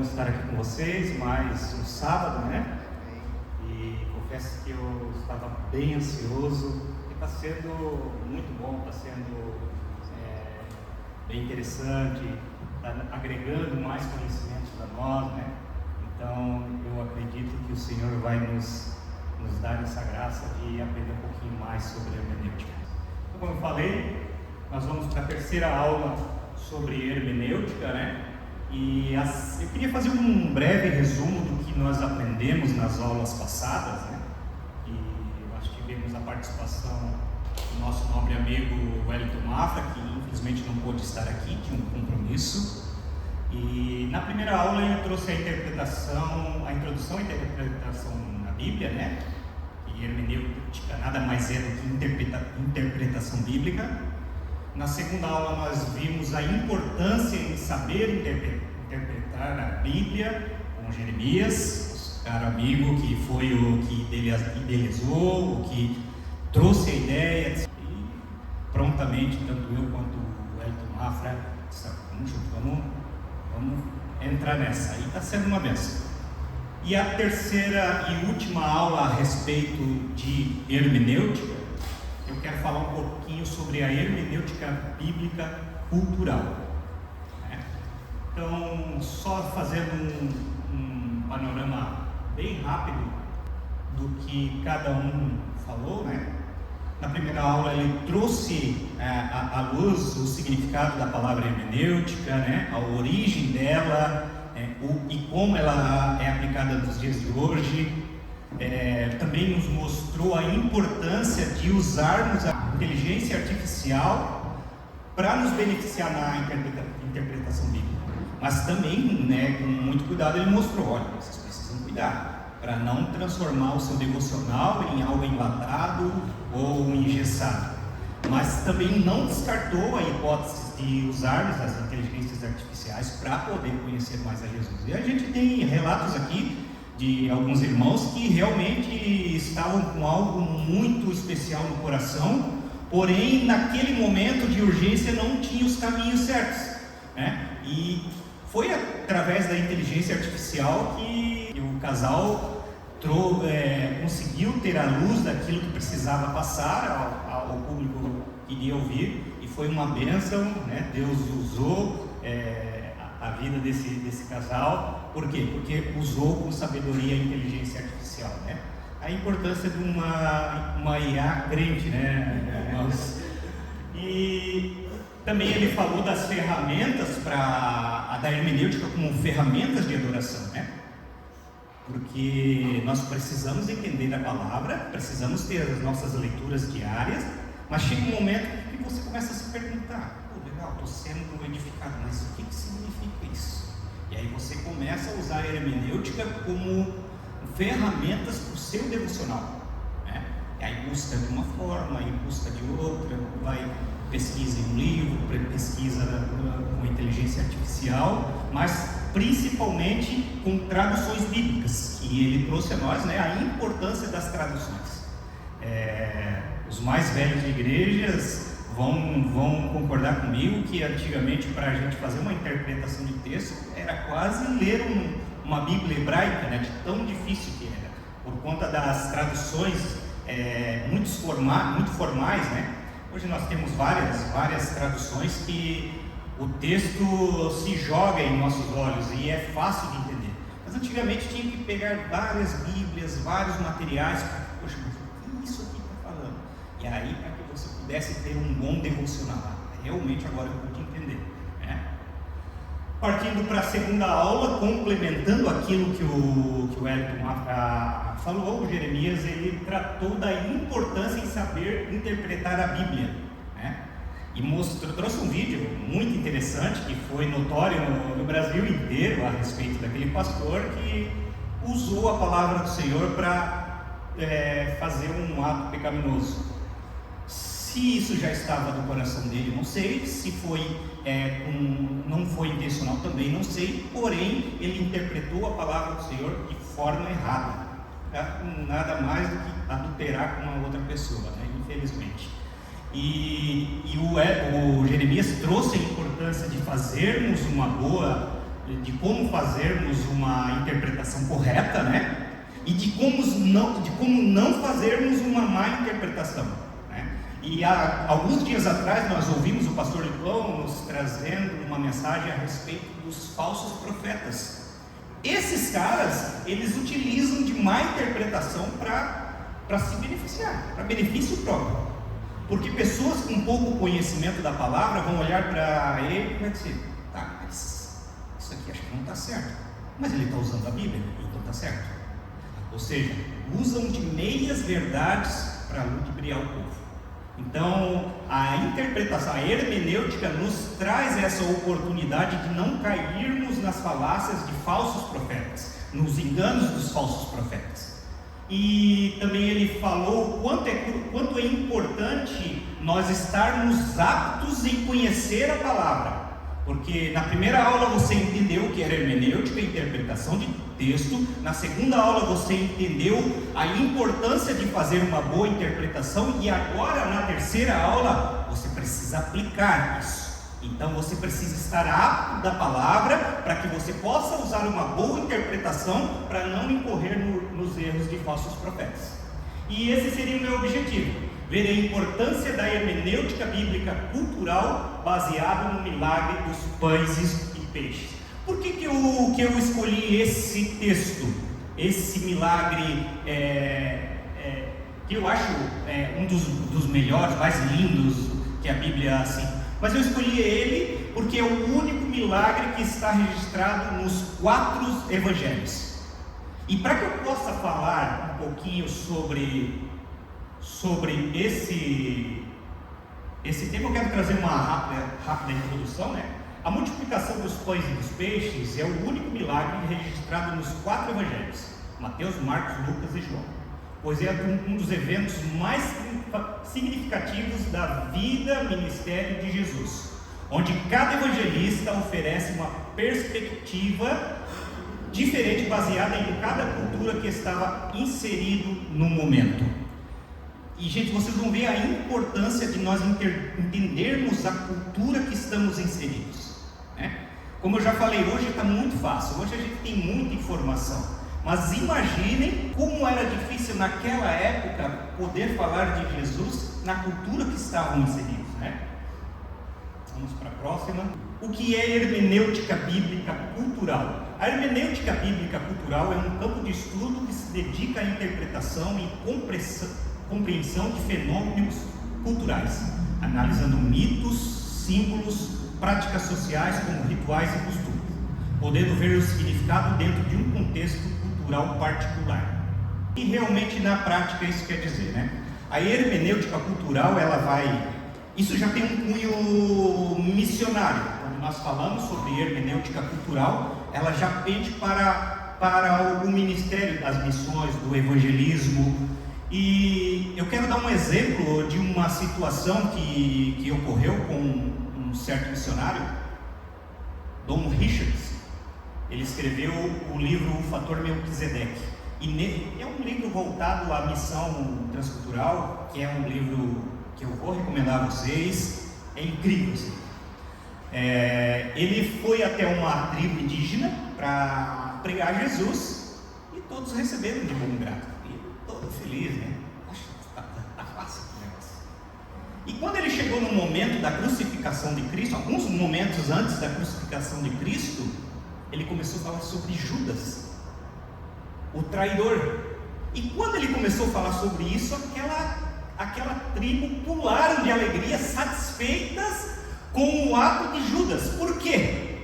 estar aqui com vocês mais um sábado, né? E confesso que eu estava bem ansioso, porque está sendo muito bom, está sendo bem interessante, está agregando mais conhecimentos para nós, né? Então eu acredito que o Senhor vai nos dar essa graça de aprender um pouquinho mais sobre a hermenêutica. Então, como eu falei, nós vamos para a terceira aula sobre hermenêutica, né? E eu queria fazer um breve resumo do que nós aprendemos nas aulas passadas, né? E nós tivemos a participação do nosso nobre amigo Wellington Mafra, que infelizmente não pôde estar aqui, tinha um compromisso. E na primeira aula ele trouxe a introdução à interpretação na Bíblia, né? E hermenêutica nada mais é do que interpretação bíblica. Na segunda aula nós vimos a importância em saber interpretar a Bíblia com Jeremias, nosso caro amigo que foi o que idealizou, o que trouxe a ideia, e prontamente, tanto eu quanto o Wellington Mafra, vamos entrar nessa, aí está sendo uma benção. E a terceira e última aula a respeito de hermenêutica, eu quero falar um pouquinho sobre a hermenêutica bíblica cultural. Então, só fazendo um panorama bem rápido do que cada um falou, né? Na primeira aula ele trouxe à luz o significado da palavra hermenêutica, né? A origem dela, e como ela é aplicada nos dias de hoje. Também nos mostrou a importância de usarmos a inteligência artificial para nos beneficiar na interpretação bíblica. Mas também, né, com muito cuidado, ele mostrou: olha, vocês precisam cuidar para não transformar o seu devocional em algo enlatado ou engessado. Mas também não descartou a hipótese de usarmos as inteligências artificiais para poder conhecer mais a Jesus. E a gente tem relatos aqui de alguns irmãos que realmente estavam com algo muito especial no coração, porém naquele momento de urgência não tinha os caminhos certos, né? E foi através da inteligência artificial que o casal conseguiu ter a luz daquilo que precisava passar ao público que iria ouvir, e foi uma bênção, né? Deus usou a vida desse casal. Por quê? Porque usou com sabedoria a inteligência artificial, né? A importância de uma IA crente, né, irmãos? E também ele falou das ferramentas da hermenêutica como ferramentas de adoração, né? Porque nós precisamos entender a palavra, precisamos ter as nossas leituras diárias, mas chega um momento que você começa a se perguntar: pô, legal, estou sendo edificado, mas o que significa isso? E aí você começa a usar a hermenêutica como ferramentas para o seu devocional, né? E aí busca de uma forma, aí busca de outra, vai pesquisa em um livro, pesquisa com inteligência artificial, mas principalmente com traduções bíblicas, que ele trouxe a nós, né, a importância das traduções. Os mais velhos de igrejas vão concordar comigo que antigamente, para a gente fazer uma interpretação de texto, era quase ler uma Bíblia hebraica, né, de tão difícil que era, por conta das traduções muito formais, né? Hoje nós temos várias traduções que o texto se joga em nossos olhos e é fácil de entender. Mas antigamente tinha que pegar várias Bíblias, vários materiais, poxa, mas o que isso aqui está falando? E aí, para que você pudesse ter um bom devocional, realmente agora eu pude entender, né? Partindo para a segunda aula, complementando aquilo que o Wellington falou, o Jeremias ele tratou da importância em saber interpretar a Bíblia, né? E trouxe um vídeo muito interessante que foi notório no Brasil inteiro a respeito daquele pastor que usou a palavra do Senhor para fazer um ato pecaminoso. Se isso já estava no coração dele, não sei. Se não foi intencional também, não sei. Porém, ele interpretou a palavra do Senhor de forma errada. Nada mais do que adulterar com uma outra pessoa, né? Infelizmente. E o Jeremias trouxe a importância de fazermos uma boa de como fazermos uma interpretação correta, né? E de como não fazermos uma má interpretação, né? E há alguns dias atrás nós ouvimos o pastor Lipão nos trazendo uma mensagem a respeito dos falsos profetas. Esses caras, eles utilizam de má interpretação para se beneficiar, para benefício próprio. Porque pessoas com pouco conhecimento da palavra vão olhar para ele e vai dizer: tá, mas isso aqui acho que não está certo. Mas ele está usando a Bíblia, então está certo. Ou seja, usam de meias verdades para ludibriar o povo. Então, a interpretação, a hermenêutica nos traz essa oportunidade de não cairmos nas falácias de falsos profetas, nos enganos dos falsos profetas. E também ele falou quanto é importante nós estarmos aptos em conhecer a palavra. Porque na primeira aula você entendeu o que era hermenêutica, interpretação de texto. Na segunda aula você entendeu a importância de fazer uma boa interpretação. E agora na terceira aula você precisa aplicar isso. Então você precisa estar apto da palavra para que você possa usar uma boa interpretação para não incorrer nos erros de falsos profetas. E esse seria o meu objetivo: ver a importância da hermenêutica bíblica cultural baseada no milagre dos pães e peixes. Por que eu escolhi esse texto, esse milagre que eu acho um dos melhores, mais lindos que a Bíblia assim? Mas eu escolhi ele porque é o único milagre que está registrado nos 4 evangelhos. E para que eu possa falar um pouquinho sobre esse tema, eu quero trazer uma rápida introdução, né? A multiplicação dos pães e dos peixes é o único milagre registrado nos 4 evangelhos: Mateus, Marcos, Lucas e João, pois é um dos eventos mais significativos da vida, ministério de Jesus, onde cada evangelista oferece uma perspectiva diferente, baseada em cada cultura que estava inserido no momento. E, gente, vocês vão ver a importância de nós entendermos a cultura que estamos inseridos, né? Como eu já falei, hoje está muito fácil, hoje a gente tem muita informação. Mas imaginem como era difícil naquela época poder falar de Jesus na cultura que estavam inseridos, né? Vamos para a próxima. O que é hermenêutica bíblica cultural? A hermenêutica bíblica cultural é um campo de estudo que se dedica à interpretação e compreensão de fenômenos culturais, analisando mitos, símbolos, práticas sociais como rituais e costumes, podendo ver o significado dentro de um contexto cultural particular. E realmente na prática isso quer dizer, né? A hermenêutica cultural, isso já tem um cunho missionário. Quando nós falamos sobre hermenêutica cultural, ela já pende para o ministério das missões, do evangelismo. E eu quero dar um exemplo de uma situação que ocorreu com um certo missionário, Dom Richards. Ele escreveu o livro O Fator Melquisedeque, e é um livro voltado à missão transcultural, que é um livro que eu vou recomendar a vocês. É incrível assim. Ele foi até uma tribo indígena para pregar Jesus, e todos receberam de bom grado, e todo feliz, né? Acho que tá fácil o negócio. E quando ele chegou no momento da crucificação de Cristo, alguns momentos antes da crucificação de Cristo, ele começou a falar sobre Judas, o traidor. E quando ele começou a falar sobre isso, aquela tribo pularam de alegria, satisfeitas com o ato de Judas. Por quê?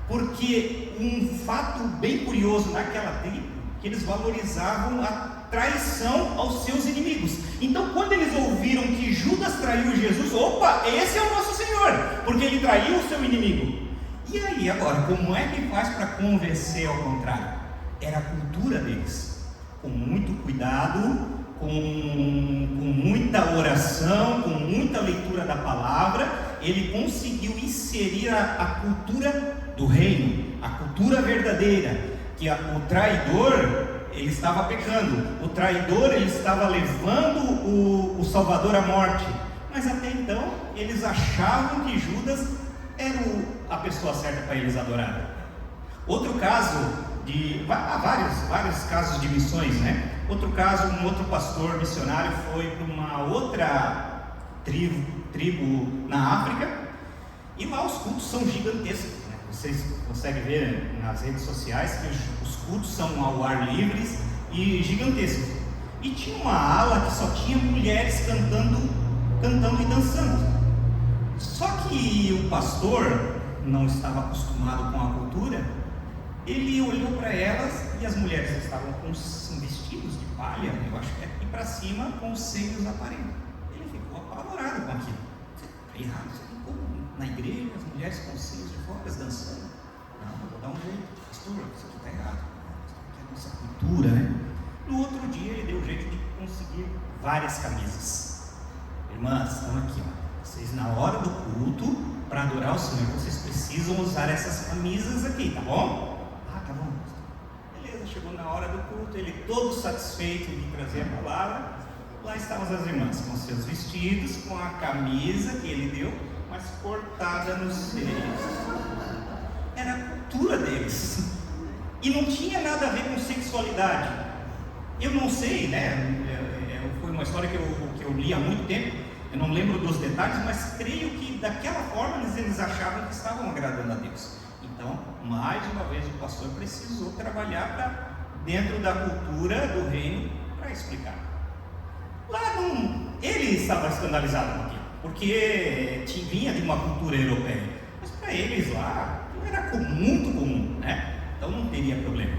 Porque um fato bem curioso naquela tribo, que eles valorizavam a traição aos seus inimigos. Então, quando eles ouviram que Judas traiu Jesus, opa, esse é o nosso Senhor, porque ele traiu o seu inimigo. E aí, agora, como é que faz para convencer ao contrário? Era a cultura deles. Com muito cuidado, com muita oração, com muita leitura da palavra, ele conseguiu inserir a cultura do reino, a cultura verdadeira, que o traidor, ele estava pecando, o traidor, ele estava levando o Salvador à morte. Mas até então, eles achavam que Judas era a pessoa certa para eles adorarem. Outro caso há vários casos de missões, né? Outro caso, um outro pastor missionário foi para uma outra tribo na África, e lá os cultos são gigantescos, né? Vocês conseguem ver nas redes sociais que os cultos são ao ar livre e gigantescos. E tinha uma ala que só tinha mulheres cantando e dançando. Só que o pastor não estava acostumado com a cultura. Ele olhou para elas e as mulheres estavam com vestidos de palha, eu acho que aqui para cima, com os seios aparentes. Ele ficou apavorado com aquilo. Está errado, isso aqui como na igreja, as mulheres com os seios de fora dançando. Não, eu vou dar um jeito, pastor, isso aqui está errado. Isso aqui é a nossa cultura, né? No outro dia ele deu um jeito de conseguir várias camisas. Irmãs, estão aqui, ó. Vocês na hora do culto, para adorar o Senhor, vocês precisam usar essas camisas aqui, tá bom? Tá bom. Beleza, chegou na hora do culto, ele todo satisfeito de trazer a palavra. Lá estavam as irmãs com seus vestidos, com a camisa que ele deu, mas cortada nos seios. Era a cultura deles. E não tinha nada a ver com sexualidade. Eu não sei, né? Foi uma história que eu li há muito tempo. Eu não lembro dos detalhes, mas creio que daquela forma eles achavam que estavam agradando a Deus. Então, mais uma vez, o pastor precisou trabalhar dentro da cultura do reino para explicar. Lá ele estava escandalizado com aquilo, porque vinha de uma cultura europeia. Mas para eles lá, era muito comum, né? Então não teria problema.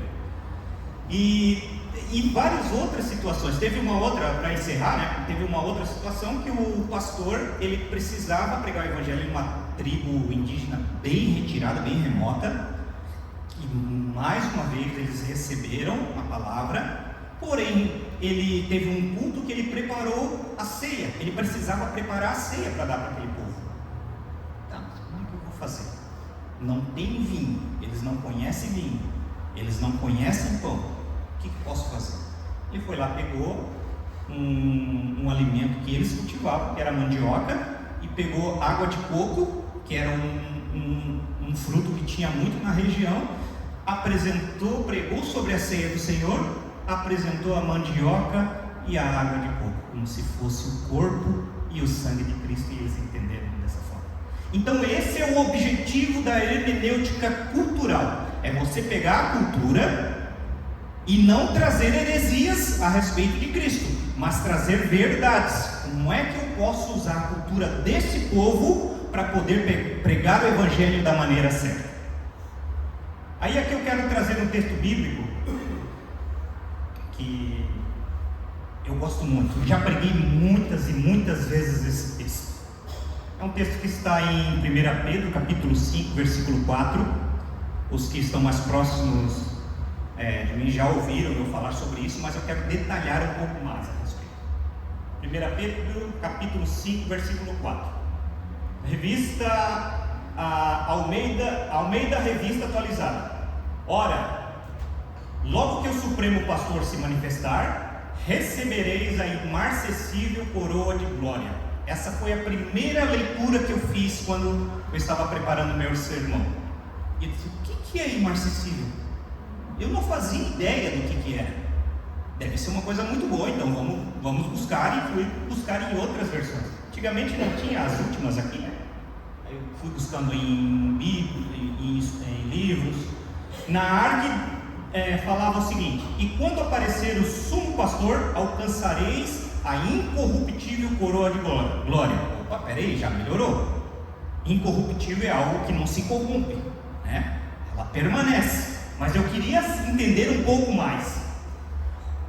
E várias outras situações. Teve uma outra, para encerrar, né? Teve uma outra situação que o pastor, ele precisava pregar o evangelho em uma tribo indígena bem retirada, bem remota, e mais uma vez eles receberam a palavra, porém ele teve um culto que ele preparou a ceia, ele precisava preparar a ceia para dar para aquele povo. Tá, mas como é que eu vou fazer? Não tem vinho, eles não conhecem vinho, eles não conhecem pão. O que posso fazer? Ele foi lá, pegou um alimento que eles cultivavam, que era mandioca, e pegou água de coco, que era um fruto que tinha muito na região, apresentou, pregou sobre a ceia do Senhor, apresentou a mandioca e a água de coco, como se fosse o corpo e o sangue de Cristo, e eles entenderam dessa forma. Então esse é o objetivo da hermenêutica cultural, é você pegar a cultura e não trazer heresias a respeito de Cristo, mas trazer verdades. Como é que eu posso usar a cultura desse povo para poder pregar o evangelho da maneira certa? Aí aqui eu quero trazer um texto bíblico que eu gosto muito, eu já preguei muitas e muitas vezes esse texto. É um texto que está em 1 Pedro, capítulo 5, versículo 4. Os que estão mais próximos de mim já ouviram eu falar sobre isso, mas eu quero detalhar um pouco mais a respeito. 1 Pedro, capítulo 5, versículo 4. Revista Almeida Revista Atualizada. Ora, logo que o Supremo Pastor se manifestar, recebereis a imarcessível coroa de glória. Essa foi a primeira leitura que eu fiz quando eu estava preparando o meu sermão. E eu disse, o que é imarcessível? Eu não fazia ideia do que era. Deve ser uma coisa muito boa, então vamos buscar, e fui buscar em outras versões. Antigamente não tinha as últimas aqui, né? Eu fui buscando em livros. Na ARG falava o seguinte: e quando aparecer o sumo pastor, alcançareis a incorruptível coroa de glória. Opa, peraí, já melhorou. Incorruptível é algo que não se corrompe, né? Ela permanece. Mas eu queria entender um pouco mais.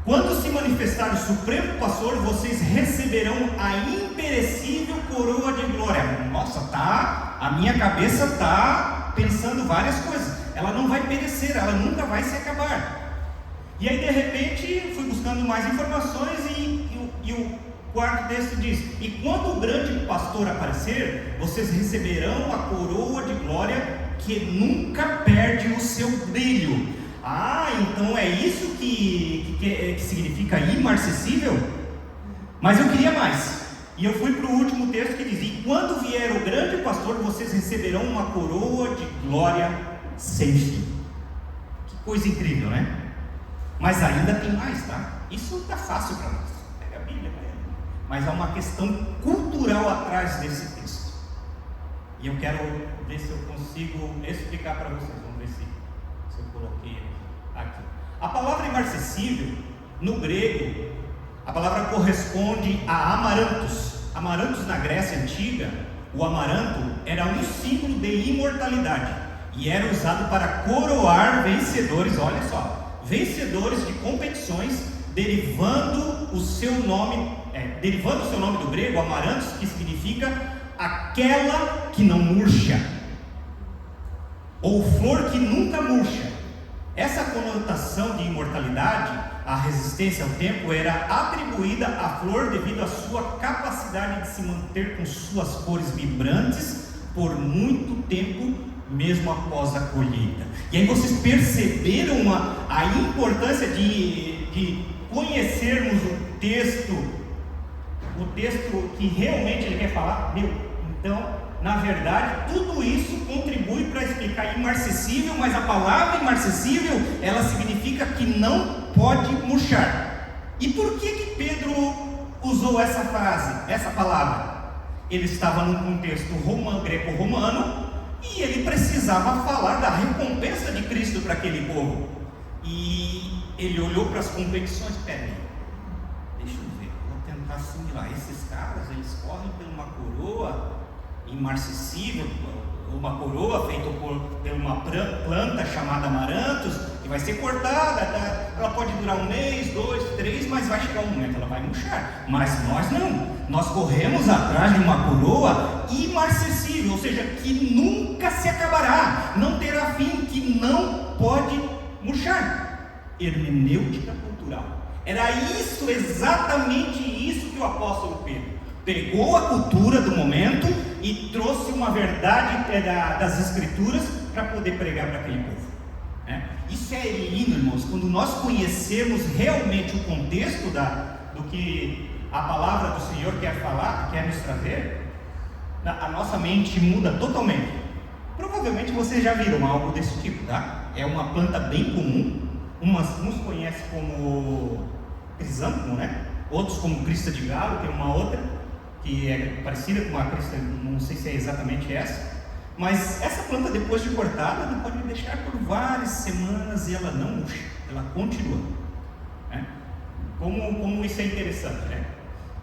Quando se manifestar o Supremo Pastor, vocês receberão a imperecível coroa de glória. Nossa, a minha cabeça está pensando várias coisas. Ela não vai perecer, ela nunca vai se acabar. E aí de repente fui buscando mais informações e o quarto texto diz: e quando o grande pastor aparecer, vocês receberão a coroa de glória que nunca perde o seu brilho. Então é isso que significa imarcessível? Mas eu queria mais. E eu fui para o último texto que diz: e quando vier o grande pastor, vocês receberão uma coroa de glória sem fim. Coisa incrível, né? Mas ainda tem mais, tá? Isso está fácil para nós. Pega a Bíblia, né? Mas há uma questão cultural atrás desse texto. E eu quero ver se eu consigo explicar para vocês. Vamos ver se eu coloquei aqui. A palavra imarcessível, no grego, a palavra corresponde a amarantos. Amarantos na Grécia Antiga, o amaranto era um símbolo de imortalidade e era usado para coroar vencedores, olha só, vencedores de competições, derivando o seu nome do grego, amarantos, que significa aquela que não murcha, ou flor que nunca murcha. Essa conotação de imortalidade, a resistência ao tempo, era atribuída à flor devido à sua capacidade de se manter com suas cores vibrantes por muito tempo, mesmo após a colheita. E aí vocês perceberam a importância de conhecermos o texto que realmente ele quer falar. Então, na verdade, tudo isso contribui para explicar imarcessível, mas a palavra imarcessível, ela significa que não pode murchar. E por que Pedro usou essa frase, essa palavra? Ele estava num contexto greco-romano e ele precisava falar da recompensa de Cristo para aquele povo. E ele olhou para as competições. Peraí, deixa eu ver, vou tentar assimilar. Esses caras, eles correm por uma coroa imarcessível, uma coroa feita por uma planta chamada amarantos, que vai ser cortada, ela pode durar 1 mês, 2, 3, mas vai chegar um momento, ela vai murchar. Mas nós não, nós corremos atrás de uma coroa imarcessível, ou seja, que nunca se acabará, não terá fim, que não pode murchar. Hermenêutica cultural. Era isso, exatamente isso que o apóstolo Pedro pegou a cultura do momento e trouxe uma verdade das Escrituras para poder pregar para aquele povo. Isso é lindo, irmãos, quando nós conhecemos realmente o contexto do que a palavra do Senhor quer falar, quer nos trazer, a nossa mente muda totalmente. Provavelmente vocês já viram algo desse tipo, tá? É uma planta bem comum, uns conhecem como crisântemo, né? Outros como crista de galo, tem uma outra que é parecida com a crista, não sei se é exatamente essa, mas essa planta, depois de cortada, ela pode deixar por várias semanas e ela não murcha, ela continua. Como isso é interessante, né?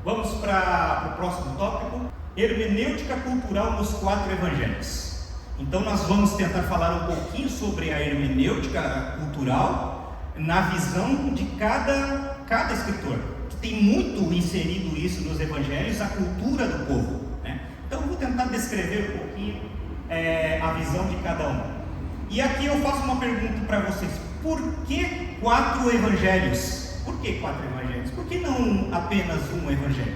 Vamos para o próximo tópico: hermenêutica cultural nos 4 evangelhos. Então nós vamos tentar falar um pouquinho sobre a hermenêutica cultural na visão de cada escritor. Tem muito inserido isso nos evangelhos, a cultura do povo, né? Então eu vou tentar descrever um pouquinho a visão de cada um. E aqui eu faço uma pergunta para vocês: por que 4 evangelhos? Por que 4 evangelhos? Por que não apenas um evangelho?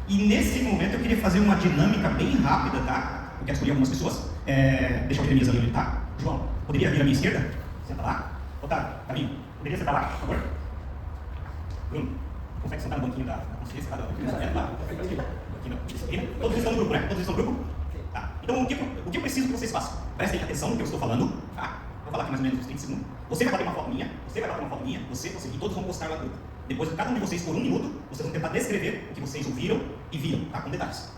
E nesse momento eu queria fazer uma dinâmica bem rápida, tá? Eu quero escolher algumas pessoas. Deixa eu ver a minha ali, tá? João, poderia vir à minha esquerda? Senta lá. Otávio, Caminho, poderia sentar lá, por favor? Bruno, consegue sentar no banquinho da consciência? Todos estão no grupo, né? Todos estão no grupo? Tá. Então, o que eu preciso que vocês façam? Prestem atenção no que eu estou falando, tá? Vou falar aqui mais ou menos uns 30 segundos. Você vai bater uma foto minha, você vai bater uma foto minha, você, e todos vão postar lá no grupo. Depois, cada um de vocês, por 1 minuto, vocês vão tentar descrever o que vocês ouviram e viram, tá? Com detalhes.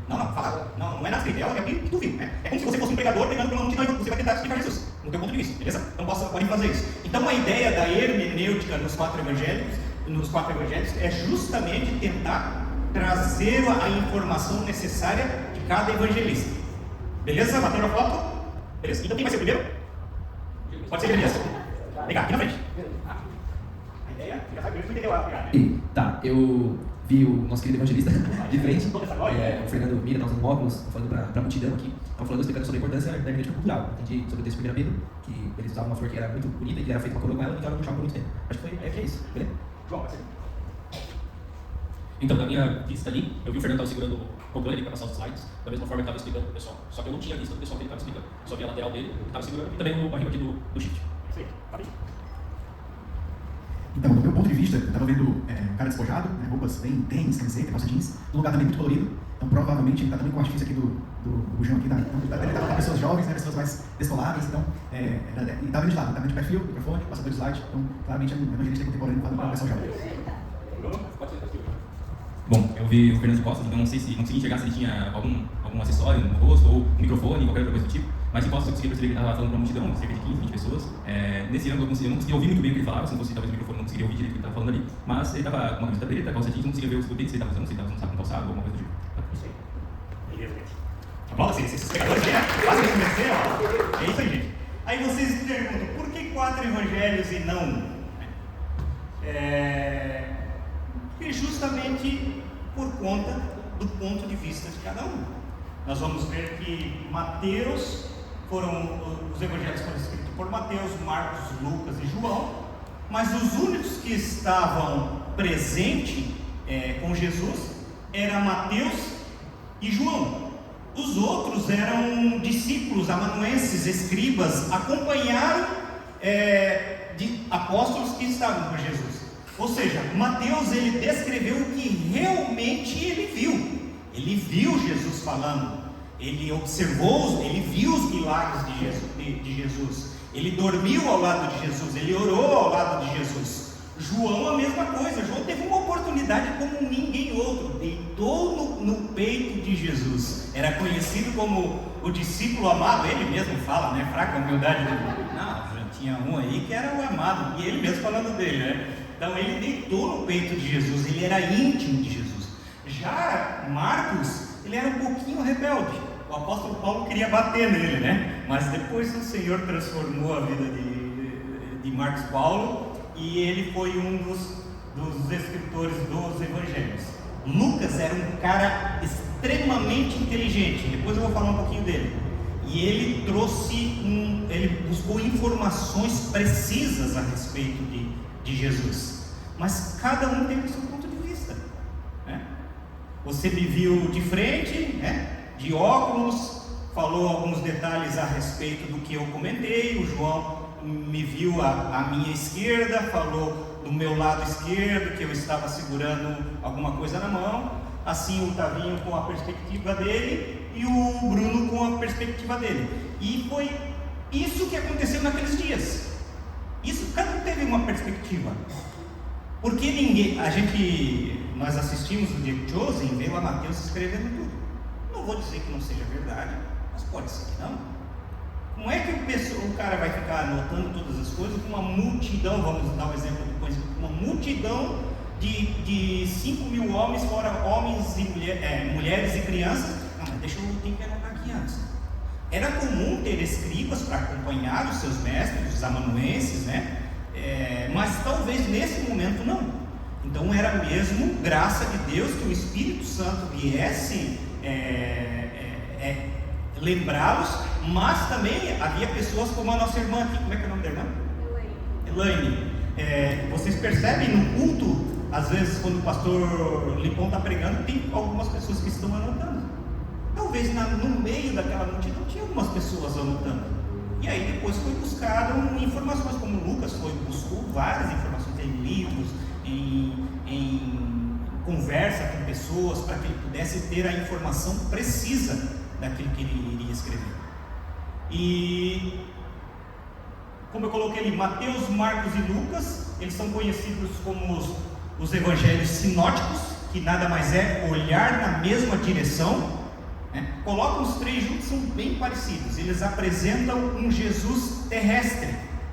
Não, fala. Não é nada escrito, é o que tu viu, né? É como se você fosse um pregador pregando para uma multidão e você vai tentar explicar Jesus, no teu ponto de vista, beleza? Então, podem fazer isso. Então, a ideia da hermenêutica nos 4 evangelhos é justamente tentar trazer a informação necessária de cada evangelista. Beleza? Bateram a foto? Beleza. Então, quem vai ser o primeiro? Pode ser Elias. Vem cá, aqui na frente. A ideia, já sabe, eu entendeu a pegada, né? Tá, eu vi o nosso querido evangelista de frente, o Fernando Mira, tá usando óculos, falando pra multidão aqui, explicando sobre a importância da hermenêutica cultural. Entendi sobre o texto de 1 Pedro, que eles usavam uma flor que era muito bonita e que era feita uma coroa com ela, então ela não puxava por muito tempo. Acho que é isso, beleza? João, vai ser. Então, na minha vista ali, eu vi o Fernando estava segurando o controle ali para passar os slides, da mesma forma que estava explicando para o pessoal. Só que eu não tinha visto o pessoal que ele estava explicando. Eu só vi a lateral dele, que estava segurando, e também o barril aqui do shift. Isso aí, tá bem. Então, do meu ponto de vista, eu estava vendo um cara despojado, roupas bem tênis, camiseta, calça jeans, num lugar também muito colorido. Então, provavelmente, ele está também com o artifício aqui do bujão aqui, então ele estava com pessoas jovens, né, pessoas mais descoladas, então, e estava de lado, estava de perfil, microfone, passador de slide, então, claramente, é um evangelista contemporâneo para o pessoal jovem. Bom, eu vi o Fernando Costa, então não consegui enxergar se ele tinha algum acessório no rosto, ou um microfone, qualquer outra coisa do tipo, mas de Costa eu consegui perceber que ele estava falando para uma multidão, cerca de 15, 20 pessoas. Nesse ângulo eu não conseguia ouvir muito bem o que ele falava, se não fosse talvez o microfone, não conseguiria ouvir direito o que ele estava falando ali, mas ele estava com uma camiseta preta, calça jeans, não conseguia ver os botões que ele estava usando, se ele estava usando um calçado ou alguma coisa do tipo. Isso aí. Beleza, gente. Tá bom? Esses pegadores quase convenceram, ó. É isso aí, gente. Aí vocês me perguntam, por que 4 evangelhos e não 1? E justamente por conta do ponto de vista de cada um. Nós vamos ver que os evangelhos foram escritos por Mateus, Marcos, Lucas e João, mas os únicos que estavam presentes com Jesus eram Mateus e João. Os outros eram discípulos, amanuenses, escribas, acompanharam de apóstolos que estavam com Jesus. Ou seja, Mateus ele descreveu o que realmente ele viu. Ele viu Jesus falando, ele observou, ele viu os milagres de Jesus. Ele dormiu ao lado de Jesus, ele orou ao lado de Jesus. João a mesma coisa, João teve uma oportunidade como ninguém outro, deitou no peito de Jesus. Era conhecido como o discípulo amado, ele mesmo fala, né? Fraca humildade dele. Não, já tinha um aí que era o amado, e ele mesmo falando dele, né? Então ele deitou no peito de Jesus, ele era íntimo de Jesus. Já Marcos, ele era um pouquinho rebelde. O apóstolo Paulo queria bater nele, né? Mas depois o Senhor transformou a vida de Marcos Paulo e ele foi um dos escritores dos evangelhos. Lucas era um cara extremamente inteligente, depois eu vou falar um pouquinho dele. E ele ele buscou informações precisas a respeito de Jesus. Mas cada um tem o seu ponto de vista, né? Você me viu de frente, né? De óculos, falou alguns detalhes a respeito do que eu comentei. O João me viu à minha esquerda, falou do meu lado esquerdo, que eu estava segurando alguma coisa na mão. Assim o Tavinho com a perspectiva dele e o Bruno com a perspectiva dele. E foi isso que aconteceu naqueles dias. Cada um teve uma perspectiva. Porque nós assistimos o The Chosen, veio a Mateus escrevendo tudo. Não vou dizer que não seja verdade, mas pode ser que não. Como é que o cara vai ficar anotando todas as coisas com uma multidão, vamos dar um exemplo depois, uma multidão de 5 mil homens, fora homens e mulheres e crianças? Não, mas tenho que anotar aqui antes. Era comum ter escribas para acompanhar os seus mestres, os amanuenses, né? Mas talvez nesse momento não. Então era mesmo graça de Deus que o Espírito Santo viesse lembrá-los, mas também havia pessoas como a nossa irmã aqui. Como é que é o nome da irmã? Elaine. Vocês percebem no culto, às vezes quando o pastor Lipão está pregando, tem algumas pessoas que estão anotando. Talvez no meio daquela multidão tinha algumas pessoas anotando. E aí depois foi buscado informações, como Lucas buscou várias informações em livros, em conversa com pessoas, para que ele pudesse ter a informação precisa daquilo que ele iria escrever. E como eu coloquei ali, Mateus, Marcos e Lucas, eles são conhecidos como os evangelhos sinóticos, que nada mais é olhar na mesma direção. Coloca os três juntos, são bem parecidos. Eles apresentam um Jesus terrestre.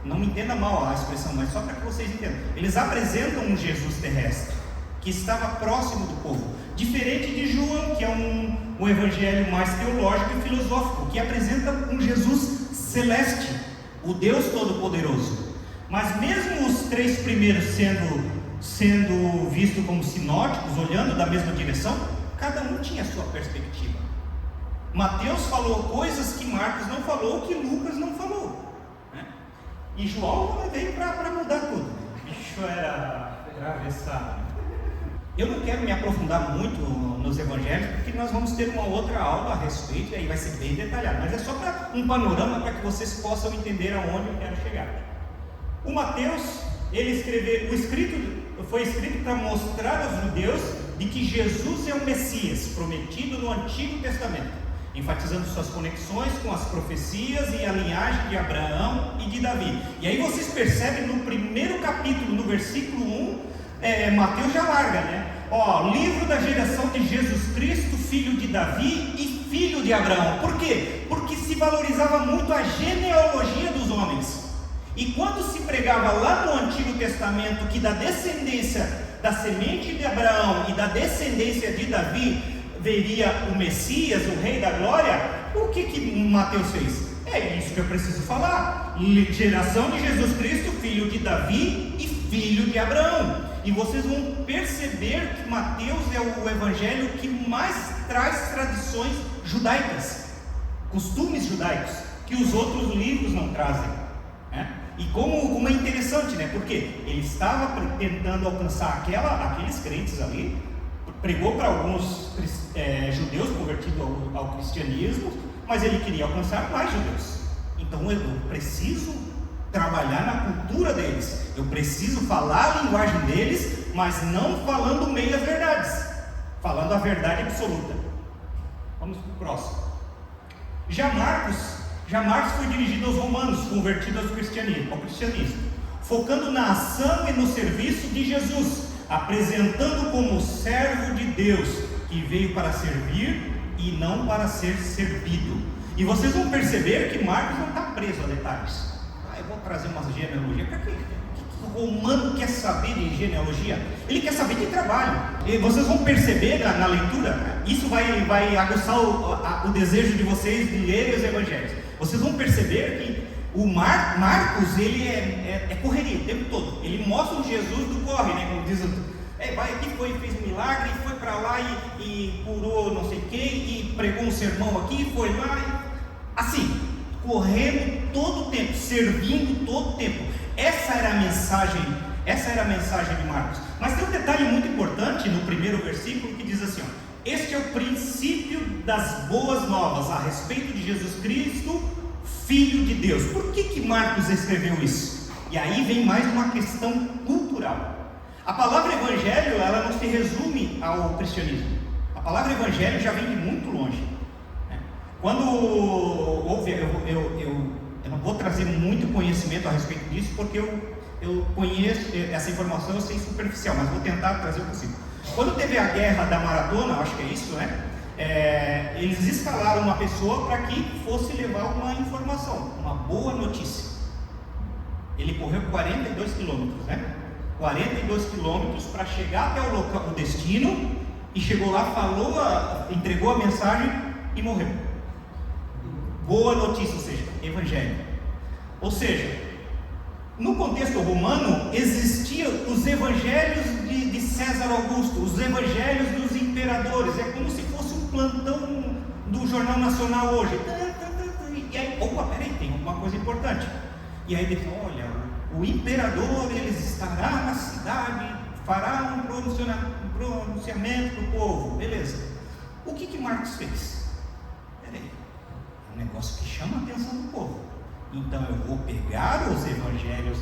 Não me entenda mal a expressão, mas só para que vocês entendam. Eles apresentam um Jesus terrestre que estava próximo do povo, diferente de João, que é um evangelho mais teológico e filosófico, que apresenta um Jesus celeste, o Deus Todo-Poderoso. Mas mesmo os três primeiros sendo vistos como sinóticos, olhando da mesma direção, cada um tinha a sua perspectiva. Mateus falou coisas que Marcos não falou, que Lucas não falou, né? E João veio para mudar tudo. O bicho era atravessado. Eu não quero me aprofundar muito nos evangelhos, porque nós vamos ter uma outra aula a respeito, e aí vai ser bem detalhado, mas é só para um panorama para que vocês possam entender aonde eu quero chegar. O Mateus, ele escreveu, o escrito escrito para mostrar aos judeus de que Jesus é o Messias prometido no Antigo Testamento, enfatizando suas conexões com as profecias e a linhagem de Abraão e de Davi. E aí vocês percebem no primeiro capítulo, no versículo 1, Mateus já larga, né? Livro da geração de Jesus Cristo, filho de Davi e filho de Abraão. Por quê? Porque se valorizava muito a genealogia dos homens. E quando se pregava lá no Antigo Testamento que da descendência, da semente de Abraão e da descendência de Davi veria o Messias, o Rei da Glória, o que Mateus fez? É isso que eu preciso falar. Geração de Jesus Cristo, filho de Davi e filho de Abraão. E vocês vão perceber que Mateus é o evangelho que mais traz tradições judaicas, costumes judaicos, que os outros livros não trazem, né? E como é interessante, né? Porque ele estava tentando alcançar aqueles crentes ali, pregou para alguns judeus convertidos ao cristianismo, mas ele queria alcançar mais judeus. Então eu preciso trabalhar na cultura deles, eu preciso falar a linguagem deles, mas não falando meias verdades, falando a verdade absoluta. Vamos para o próximo. Já Marcos foi dirigido aos romanos, convertidos ao cristianismo, focando na ação e no serviço de Jesus, apresentando como servo de Deus, que veio para servir e não para ser servido. E vocês vão perceber que Marcos não está preso a detalhes. Eu vou trazer uma genealogia. Para quê? O romano quer saber de genealogia? Ele quer saber de trabalho. E vocês vão perceber na leitura, isso vai aguçar o desejo de vocês de lerem os evangelhos. Vocês vão perceber que o Marcos, ele é correria o tempo todo. Ele mostra o Jesus do corre, né? Como diz, vai aqui, fez um milagre, foi para lá e curou não sei quem, e pregou um sermão aqui, foi lá, assim, correndo todo o tempo, servindo todo o tempo. Essa era a mensagem de Marcos. Mas tem um detalhe muito importante no primeiro versículo que diz assim: este é o princípio das boas novas a respeito de Jesus Cristo, Filho de Deus. Por que Marcos escreveu isso? E aí vem mais uma questão cultural. A palavra evangelho, ela não se resume ao cristianismo. A palavra evangelho já vem de muito longe. Quando houve, eu não vou trazer muito conhecimento a respeito disso, porque eu conheço essa informação, eu sei superficial, mas vou tentar trazer o possível. Quando teve a guerra da maratona, acho que é isso, né? Eles escalaram uma pessoa para que fosse levar uma informação, uma boa notícia. Ele correu 42 quilômetros, né? 42 quilômetros para chegar até o destino, e chegou lá, entregou a mensagem e morreu. Boa notícia, ou seja, evangelho. Ou seja, no contexto romano existiam os evangelhos de César Augusto, os evangelhos dos imperadores. É como se fosse um plantão do Jornal Nacional hoje. E aí, peraí, tem uma coisa importante. E aí ele fala: olha, o imperador, ele estará na cidade, fará um pronunciamento do povo. Beleza. O que Marcos fez? Peraí, é um negócio que chama a atenção do povo. Então eu vou pegar os evangelhos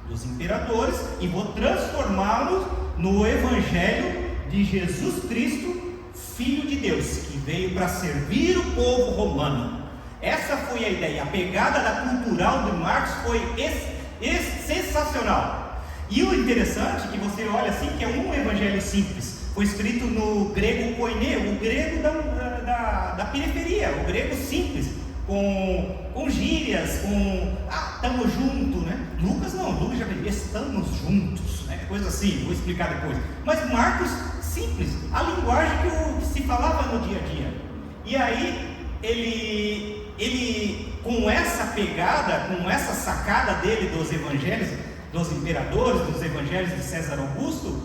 dos imperadores e vou transformá-los no evangelho de Jesus Cristo, Filho de Deus, que veio para servir o povo romano. Essa foi a ideia. A pegada da cultural de Marcos foi sensacional. E o interessante é que você olha assim, que é um evangelho simples. Foi escrito no grego koiné, o grego da periferia, o grego simples, com gírias, estamos juntos, né? Lucas já veio, estamos juntos, né? Coisa assim, vou explicar depois. Mas Marcos, simples, a linguagem que se falava no dia a dia. E aí, ele com essa pegada, com essa sacada dele dos evangelhos, dos imperadores, dos evangelhos de César Augusto,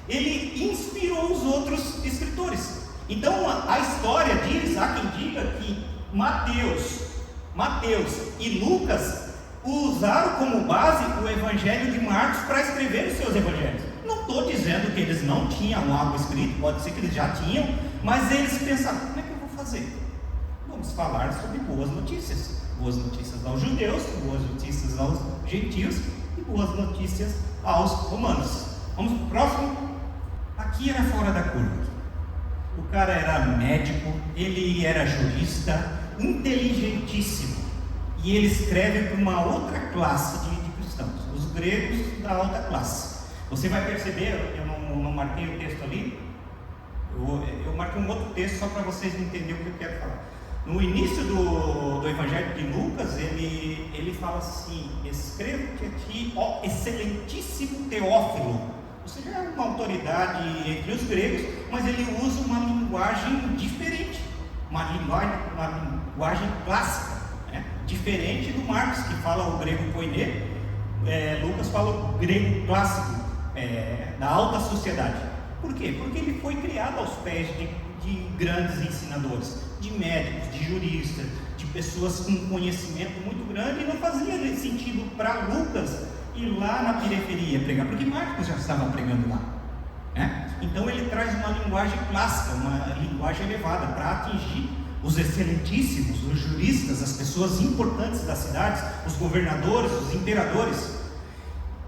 ele inspirou os outros escritores. Então a história diz, há quem diga que Mateus e Lucas usaram como base o evangelho de Marcos para escrever os seus evangelhos. Não estou dizendo que eles não tinham algo escrito, pode ser que eles já tinham, mas eles pensaram: como é que eu vou fazer? Vamos falar sobre boas notícias aos judeus, boas notícias aos gentios e boas notícias aos romanos. Vamos para o próximo. Aqui era fora da curva. O cara era médico, ele era jurista, inteligentíssimo. E ele escreve para uma outra classe de cristãos, os gregos da alta classe. Você vai perceber, eu não marquei o texto ali, eu marquei um outro texto só para vocês entenderem o que eu quero falar. No início do Evangelho de Lucas, ele fala assim: escrevo-te aqui, ó excelentíssimo Teófilo. Ou seja, é uma autoridade entre os gregos, mas ele usa uma linguagem diferente, uma linguagem clássica, né? Diferente do Marcos, que fala o grego koiné. Lucas fala o grego clássico, da alta sociedade. Por quê? Porque ele foi criado aos pés de grandes ensinadores, de médicos, de juristas, de pessoas com conhecimento muito grande, e não fazia sentido para Lucas ir lá na periferia pregar, porque Marcos já estava pregando lá, né? Então ele traz uma linguagem clássica, uma linguagem elevada, para atingir os excelentíssimos, os juristas, as pessoas importantes das cidades, os governadores, os imperadores.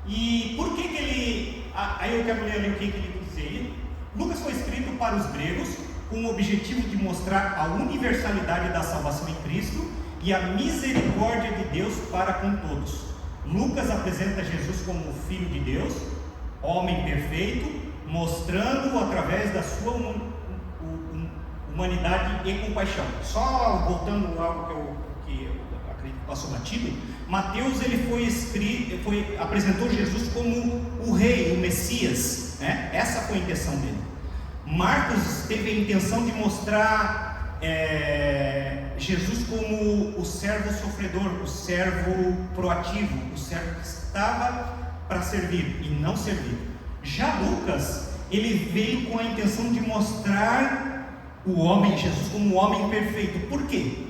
E por que ele... Aí eu quero ler ali o que ele quis dizer. Lucas foi escrito para os gregos com o objetivo de mostrar a universalidade da salvação em Cristo e a misericórdia de Deus para com todos. Lucas apresenta Jesus como o Filho de Deus, homem perfeito, mostrando-o através da sua humanidade e compaixão. Só voltando a algo que eu acredito que passou batido, Mateus ele apresentou Jesus como o Rei, o Messias, né? Essa foi a intenção dele. Marcos teve a intenção de mostrar Jesus como o servo sofredor, o servo proativo, o servo que estava para servir e não servir. Já Lucas, ele veio com a intenção de mostrar o homem, Jesus como o homem perfeito. Por quê?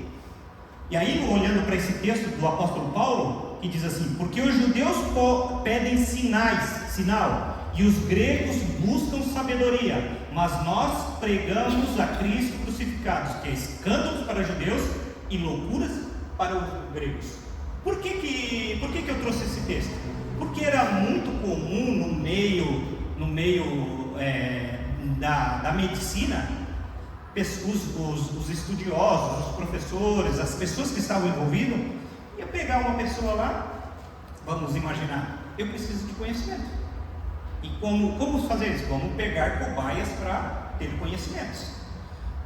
E aí, olhando para esse texto do apóstolo Paulo, que diz assim: porque os judeus pedem sinal, e os gregos buscam sabedoria, mas nós pregamos a Cristo crucificado, que é escândalo para os judeus e loucuras para os gregos. Por que eu trouxe esse texto? Porque era muito comum no meio da medicina, os estudiosos, os professores, as pessoas que estavam envolvidas, ia pegar uma pessoa lá, vamos imaginar, eu preciso de conhecimento. E como fazer isso? Vamos pegar cobaias para ter conhecimentos.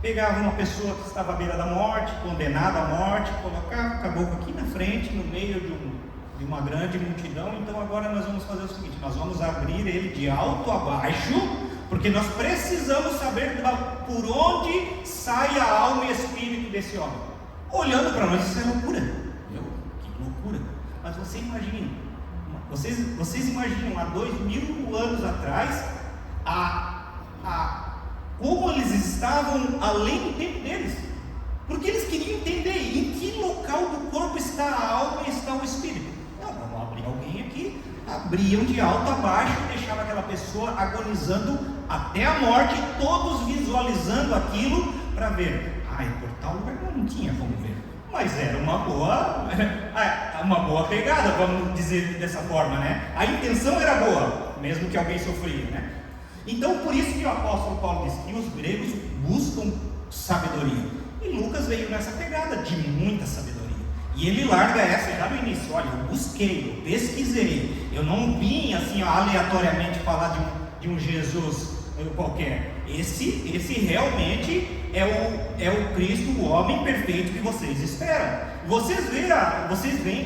Pegava uma pessoa que estava à beira da morte, condenada à morte, colocava o caboclo aqui na frente, no meio de uma grande multidão. Então agora nós vamos fazer o seguinte: nós vamos abrir ele de alto a baixo, porque nós precisamos saber por onde sai a alma e espírito desse homem. Olhando para nós, isso é loucura. Que loucura! Mas você imagina, vocês imaginam há 2000 anos atrás como eles estavam além do tempo deles, porque eles queriam entender em que local do corpo está a alma e está o espírito. Não, vamos abrir alguém aqui. Abriam de alto a baixo e deixavam aquela pessoa agonizando até a morte, todos visualizando aquilo para ver. Por tal lugar não tinha como ver, mas era uma boa pegada, vamos dizer dessa forma, né? A intenção era boa, mesmo que alguém sofria, né? Então, por isso que o apóstolo Paulo diz que os gregos buscam sabedoria, e Lucas veio nessa pegada de muita sabedoria, e ele larga essa já no início: olha, eu busquei, eu pesquisei, eu não vim assim aleatoriamente falar de um Jesus qualquer. Esse realmente é o Cristo, o homem perfeito que vocês esperam. Vocês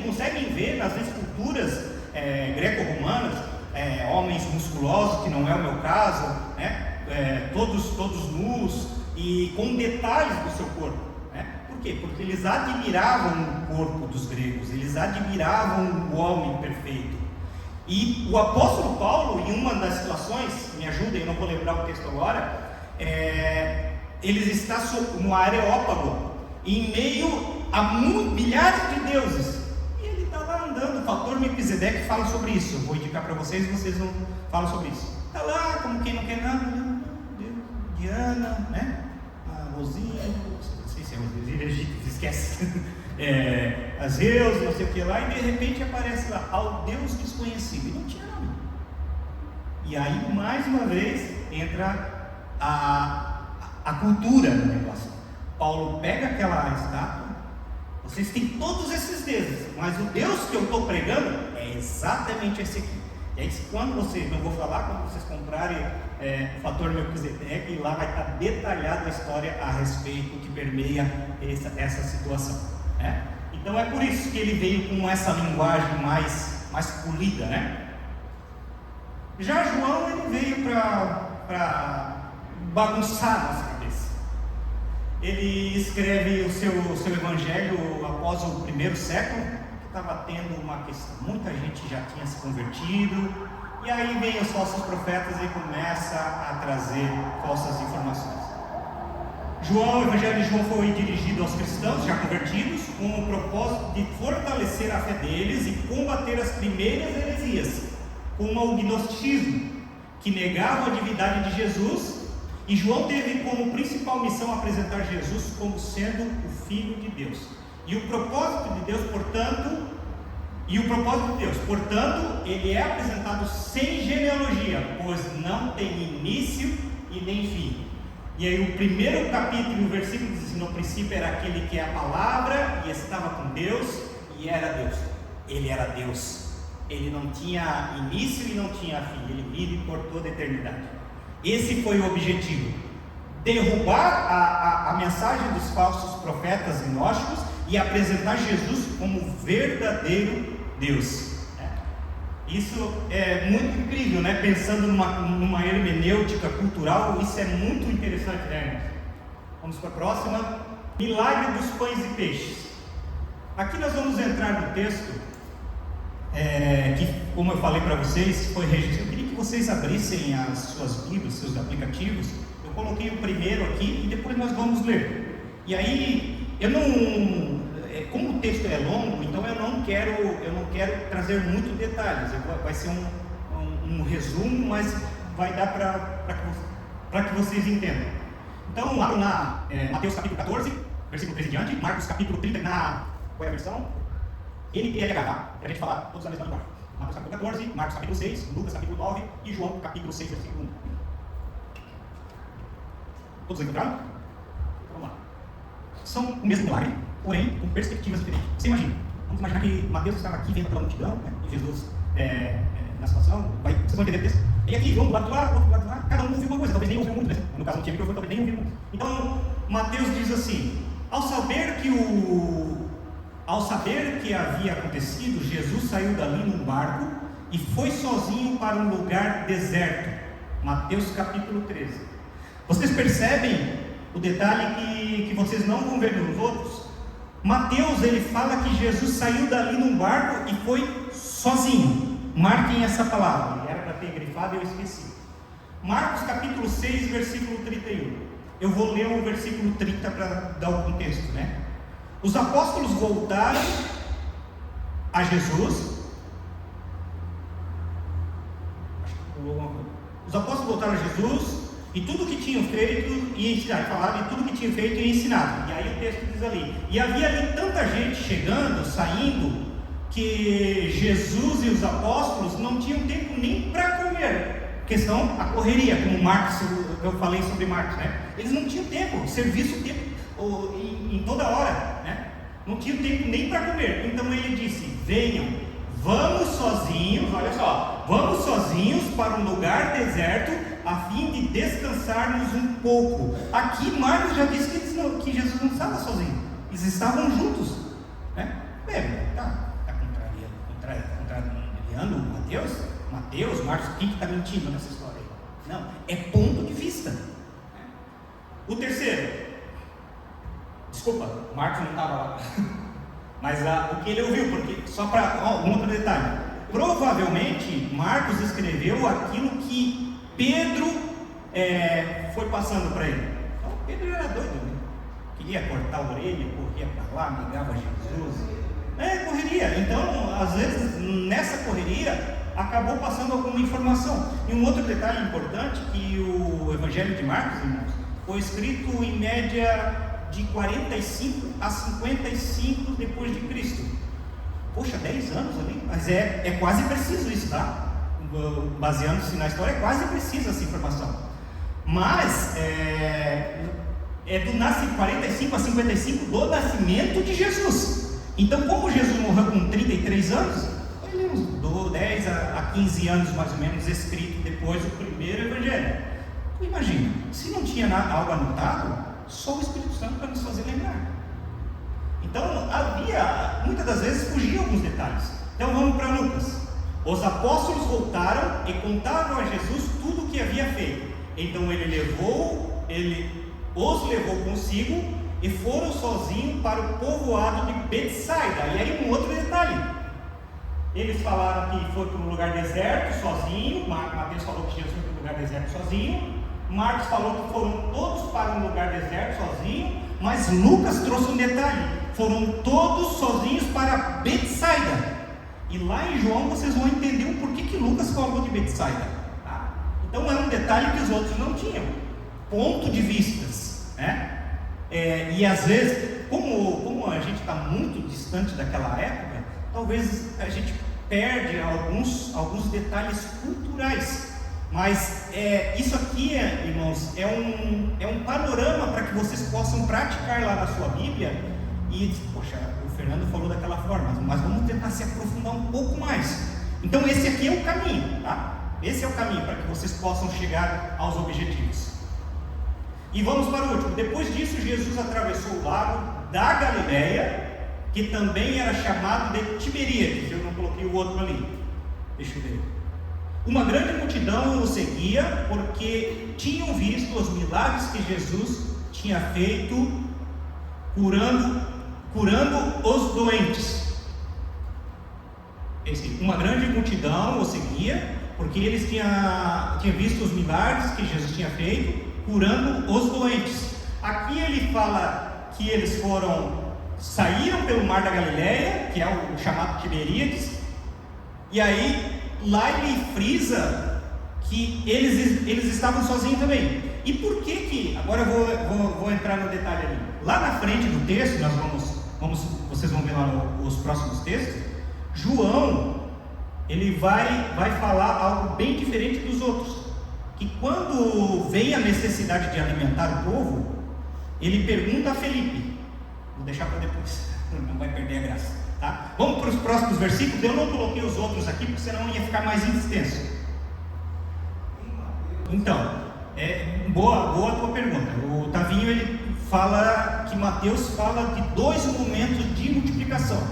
conseguem ver nas esculturas greco-romanas homens musculosos, que não é o meu caso, né? Todos nus e com detalhes do seu corpo, né? Por quê? Porque eles admiravam o corpo dos gregos, eles admiravam o homem perfeito. E o apóstolo Paulo, em uma das situações, me ajudem, eu não vou lembrar o texto agora, ele está no Areópago, em meio a milhares de deuses, e ele está lá andando. O fator Melquisedeque fala sobre isso. Eu vou indicar para vocês não falam sobre isso. Está lá, como quem não quer nada, Deus, Diana, né? A Rosinha, não sei se é Rosinha, egípcios, esquece. As Zeus, não sei o que lá, e de repente aparece lá: ao Deus desconhecido, e não tinha nome. E aí, mais uma vez, entra a cultura no negócio. Paulo pega aquela estátua, vocês têm todos esses deuses, mas o Deus que eu estou pregando é exatamente esse aqui. E aí, quando vocês, não vou falar, quando vocês comprarem o Fator Melquisedeque, lá vai estar detalhada a história a respeito que permeia essa situação, né? Então é por isso que ele veio com essa linguagem mais polida, né? Já João, ele veio para bagunçar a nossa cabeça. Ele escreve o seu evangelho após o primeiro século, que estava tendo uma questão, muita gente já tinha se convertido, e aí vem os falsos profetas e começa a trazer falsas informações. O evangelho de João foi dirigido aos cristãos já convertidos, com o propósito de fortalecer a fé deles e combater as primeiras heresias, como o gnosticismo, que negava a divindade de Jesus. E João teve como principal missão apresentar Jesus como sendo o Filho de Deus. E o propósito de Deus, portanto, ele é apresentado sem genealogia, pois não tem início e nem fim. E aí o primeiro capítulo, o versículo diz assim: no princípio era aquele que é a palavra, e estava com Deus, e era Deus. Ele era Deus. Ele não tinha início e não tinha fim. Ele vive por toda a eternidade. Esse foi o objetivo: derrubar a mensagem dos falsos profetas gnósticos e apresentar Jesus como verdadeiro Deus. Isso é muito incrível, né? Pensando numa hermenêutica cultural, isso é muito interessante, né, irmãos? Vamos para a próxima. Milagre dos pães e peixes. Aqui nós vamos entrar no texto que, como eu falei para vocês, foi registrado. Eu queria que vocês abrissem as suas Bíblias, seus aplicativos. Eu coloquei o primeiro aqui e depois nós vamos ler. E aí, como o texto é longo, então eu não quero trazer muitos detalhes. Vai ser um resumo, mas vai dar para que vocês entendam. Então, lá na Mateus capítulo 14, versículo 13 em diante, Marcos capítulo 30, qual é a versão? NTLH, para a gente falar todos a mesma linguagem. Mateus capítulo 14, Marcos capítulo 6, Lucas capítulo 9 e João capítulo 6, versículo 1. Todos encontraram? Vamos lá. São o mesmo milagre, porém com perspectivas diferentes. Você imagina, vamos imaginar que Mateus estava aqui vendo pela multidão, né, e Jesus na situação, vocês vão entender o texto. E aqui, João do lado de lá, outro do lado de lá, cada um ouviu uma coisa, talvez nem ouviu muito, né? No caso não tinha microfone, talvez nem ouviu muito. Então, Mateus diz assim: ao saber que havia acontecido, Jesus saiu dali num barco e foi sozinho para um lugar deserto. Mateus capítulo 13. Vocês percebem o detalhe que vocês não vão ver nos outros? Mateus, ele fala que Jesus saiu dali num barco e foi sozinho. Marquem essa palavra, era para ter grifado e eu esqueci. Marcos capítulo 6, versículo 31. Eu vou ler o versículo 30 para dar o contexto, né? Os apóstolos voltaram a Jesus. Os apóstolos voltaram a Jesus e tudo que tinham feito e ensinado, falaram de tudo que tinham feito e ensinado. E aí o texto diz ali: e havia ali tanta gente chegando, saindo, que Jesus e os apóstolos não tinham tempo nem para comer. Questão, a correria, como Marcos, eu falei sobre Marcos, né? Eles não tinham tempo, serviço o tempo em toda hora, né? Não tinham tempo nem para comer. Então ele disse: venham, vamos sozinhos, olha só, vamos sozinhos para um lugar deserto, a fim de descansarmos um pouco. Aqui Marcos já disse que Jesus não estava sozinho, eles estavam juntos, né? Está contrariando Mateus, Marcos, quem que está mentindo nessa história aí? Não, é ponto de vista. O terceiro, desculpa, Marcos não estava lá, mas o que ele ouviu, porque só para um outro detalhe, provavelmente Marcos escreveu aquilo que Pedro foi passando para ele. Então Pedro era doido, né? Queria cortar a orelha, corria para lá, negava Jesus. Correria. Então, às vezes, nessa correria, acabou passando alguma informação. E um outro detalhe importante, que o Evangelho de Marcos, irmãos, foi escrito em média de 45 a 55 depois de Cristo. Poxa, 10 anos ali, mas é quase preciso isso, tá? baseando-se na história, é quase precisa essa informação. Mas do 45 a 55 do nascimento de Jesus. Então, como Jesus morreu com 33 anos, ele uns 10 a 15 anos mais ou menos escrito depois do primeiro evangelho. Imagina, se não tinha algo anotado, só o Espírito Santo para nos fazer lembrar. Então, muitas das vezes fugiam alguns detalhes. Então vamos para Lucas. Os apóstolos voltaram e contaram a Jesus tudo o que havia feito. Então ele os levou consigo e foram sozinhos para o povoado de Betsaida. E aí um outro detalhe. Eles falaram que foi para um lugar deserto sozinho. Mateus falou que Jesus foi para um lugar deserto sozinho. Marcos falou que foram todos para um lugar deserto sozinho. Mas Lucas trouxe um detalhe. Foram todos sozinhos para Betsaida. E lá em João vocês vão entender o porquê que Lucas falou de Betsaida. Tá? Então é um detalhe que os outros não tinham. Ponto de vistas, né? E às vezes, como a gente está muito distante daquela época, talvez a gente perde alguns detalhes culturais. Mas isso aqui, irmãos, é um panorama para que vocês possam praticar lá na sua Bíblia. E, poxa, o Fernando falou daquela forma, mas vamos tentar se aprofundar um pouco mais. Então esse aqui é o caminho, tá? Esse é o caminho para que vocês possam chegar aos objetivos. E vamos para o último. Depois disso, Jesus atravessou o lago da Galileia, que também era chamado de Tiberíades. Eu não coloquei o outro ali. Deixa eu ver. Uma grande multidão o seguia, porque tinham visto os milagres que Jesus tinha feito, curando os doentes. Uma grande multidão o seguia, porque eles tinham visto os milagres que Jesus tinha feito, curando os doentes. Aqui ele fala que eles saíram pelo mar da Galileia, que é o chamado Tiberíades, e aí lá ele frisa que eles estavam sozinhos também. E por que agora eu vou entrar no detalhe ali. Lá na frente do texto, vocês vão ver lá os próximos textos, João, ele vai falar algo bem diferente dos outros. Que quando vem a necessidade de alimentar o povo, ele pergunta a Felipe. Vou deixar para depois, não vai perder a graça, tá? Vamos para os próximos versículos. Eu não coloquei os outros aqui, porque senão ia ficar mais extenso. Então, boa a tua pergunta. O Tavinho, ele fala que Mateus fala de 2 momentos de multiplicação.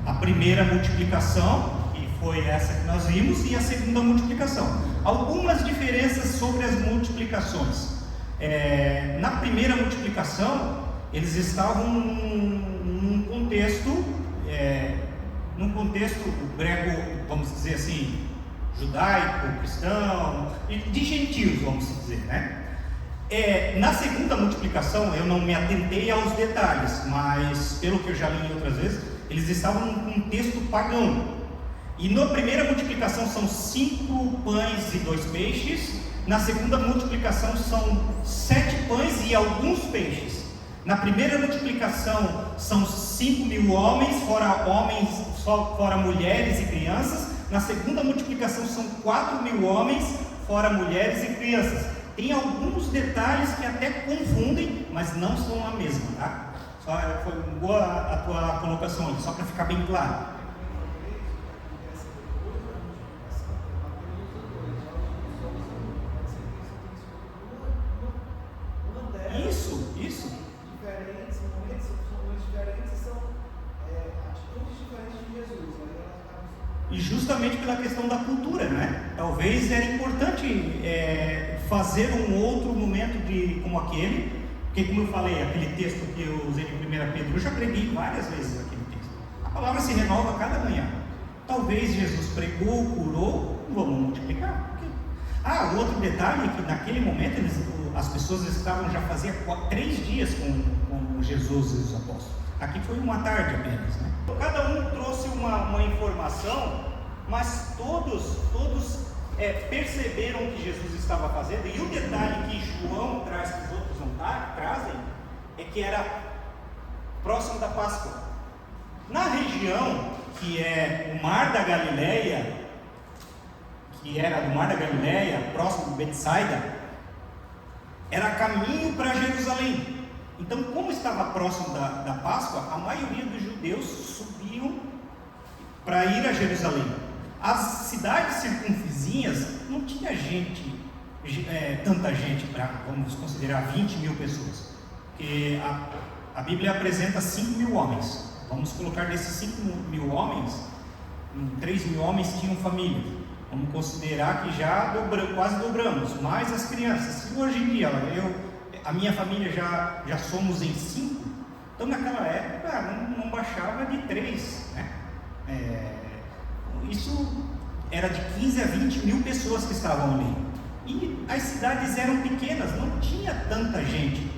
A primeira multiplicação, que foi essa que nós vimos, e a segunda multiplicação. Algumas diferenças sobre as multiplicações. Na primeira multiplicação, eles estavam num contexto grego, vamos dizer assim, judaico, cristão, de gentios, vamos dizer, né? Na segunda multiplicação, eu não me atentei aos detalhes, mas pelo que eu já li outras vezes, eles estavam num contexto pagão. E na primeira multiplicação são 5 pães e 2 peixes. Na segunda multiplicação são 7 pães e alguns peixes. Na primeira multiplicação são 5.000 homens, fora mulheres e crianças. Na segunda multiplicação são 4.000 homens, fora mulheres e crianças. Tem alguns detalhes que até confundem, mas não são a mesma, tá? Foi boa a tua colocação aqui, só para ficar bem claro. Isso. Diferentes momentos, são diferentes, são atitudes diferentes de Jesus. E justamente pela questão da cultura, né? Talvez era importante fazer um outro momento como aquele, porque como eu falei, aquele texto que eu usei de 1 Pedro, eu já preguei várias vezes aquele texto. A palavra se renova a cada manhã. Talvez Jesus pregou, curou, vamos multiplicar. O outro detalhe é que naquele momento as pessoas estavam já fazia 3 dias com Jesus e os apóstolos. Aqui foi uma tarde apenas, né? Cada um trouxe uma informação, mas todos perceberam o que Jesus estava fazendo. E o detalhe que João traz, que os outros não trazem, é que era próximo da Páscoa. Na região que é o Mar da Galileia, que era do Mar da Galileia, próximo de Betsaida, era caminho para Jerusalém. Então, como estava próximo da Páscoa, a maioria dos judeus subiam para ir a Jerusalém. As cidades circunvizinhas não tinha gente, tanta gente, vamos considerar 20 mil pessoas, porque a Bíblia apresenta 5 mil homens. Vamos colocar desses 5 mil homens, 3 mil homens tinham família. Vamos considerar que já quase dobramos, mais as crianças. Se hoje em dia a minha família já somos em 5, então naquela época não baixava de 3, né? Isso era de 15 a 20 mil pessoas que estavam ali. E as cidades eram pequenas, não tinha tanta gente.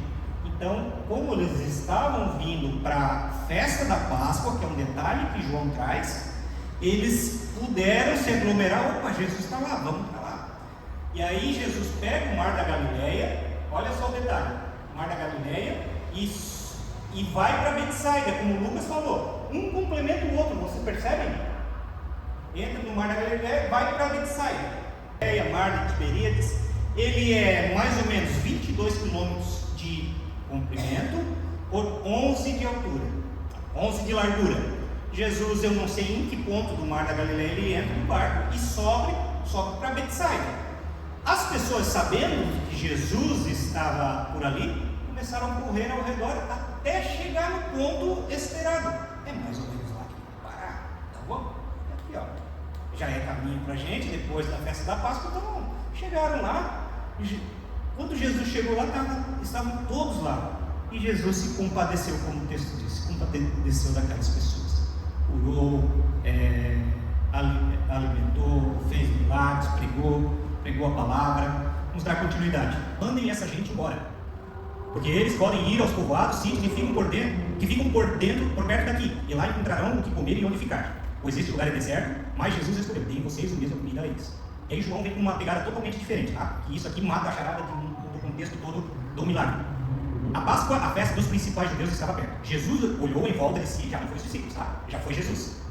Então, como eles estavam vindo para a festa da Páscoa, que é um detalhe que João traz, eles puderam se aglomerar. Opa, Jesus está lá, vamos para lá. E aí Jesus pega o Mar da Galileia, olha só o detalhe, o Mar da Galileia, e vai para Betsaida, como o Lucas falou. Um complementa o outro, vocês percebem? Entra no Mar da Galileia, vai para Betsaida. Mar de Tiberíades, ele é mais ou menos 22 quilômetros de comprimento por 11 de altura, 11 de largura. Jesus, eu não sei em que ponto do Mar da Galileia ele entra no barco e sobe para Betsaida. As pessoas, sabendo que Jesus estava por ali, começaram a correr ao redor até chegar no ponto esperado. É mais ou menos lá que vai parar, tá bom? Aqui, ó. Já é caminho para a gente, depois da festa da Páscoa, então chegaram lá. Quando Jesus chegou lá, estavam todos lá. E Jesus se compadeceu, como o texto diz, compadeceu daquelas pessoas. Curou, alimentou, fez milagres, pregou a palavra. Vamos dar continuidade. Mandem essa gente embora, porque eles podem ir aos povoados, sítios que ficam por dentro, por perto daqui, e lá encontrarão o que comer e onde ficar. Pois este lugar é deserto, mas Jesus respondeu: deem vocês o mesmo comida a eles. E aí João vem com uma pegada totalmente diferente, tá? Que isso aqui mata a charada do contexto todo do milagre. A Páscoa, a festa dos principais judeus, estava perto. Jesus olhou em volta de si, já não foi os discípulos, tá? Já foi Jesus.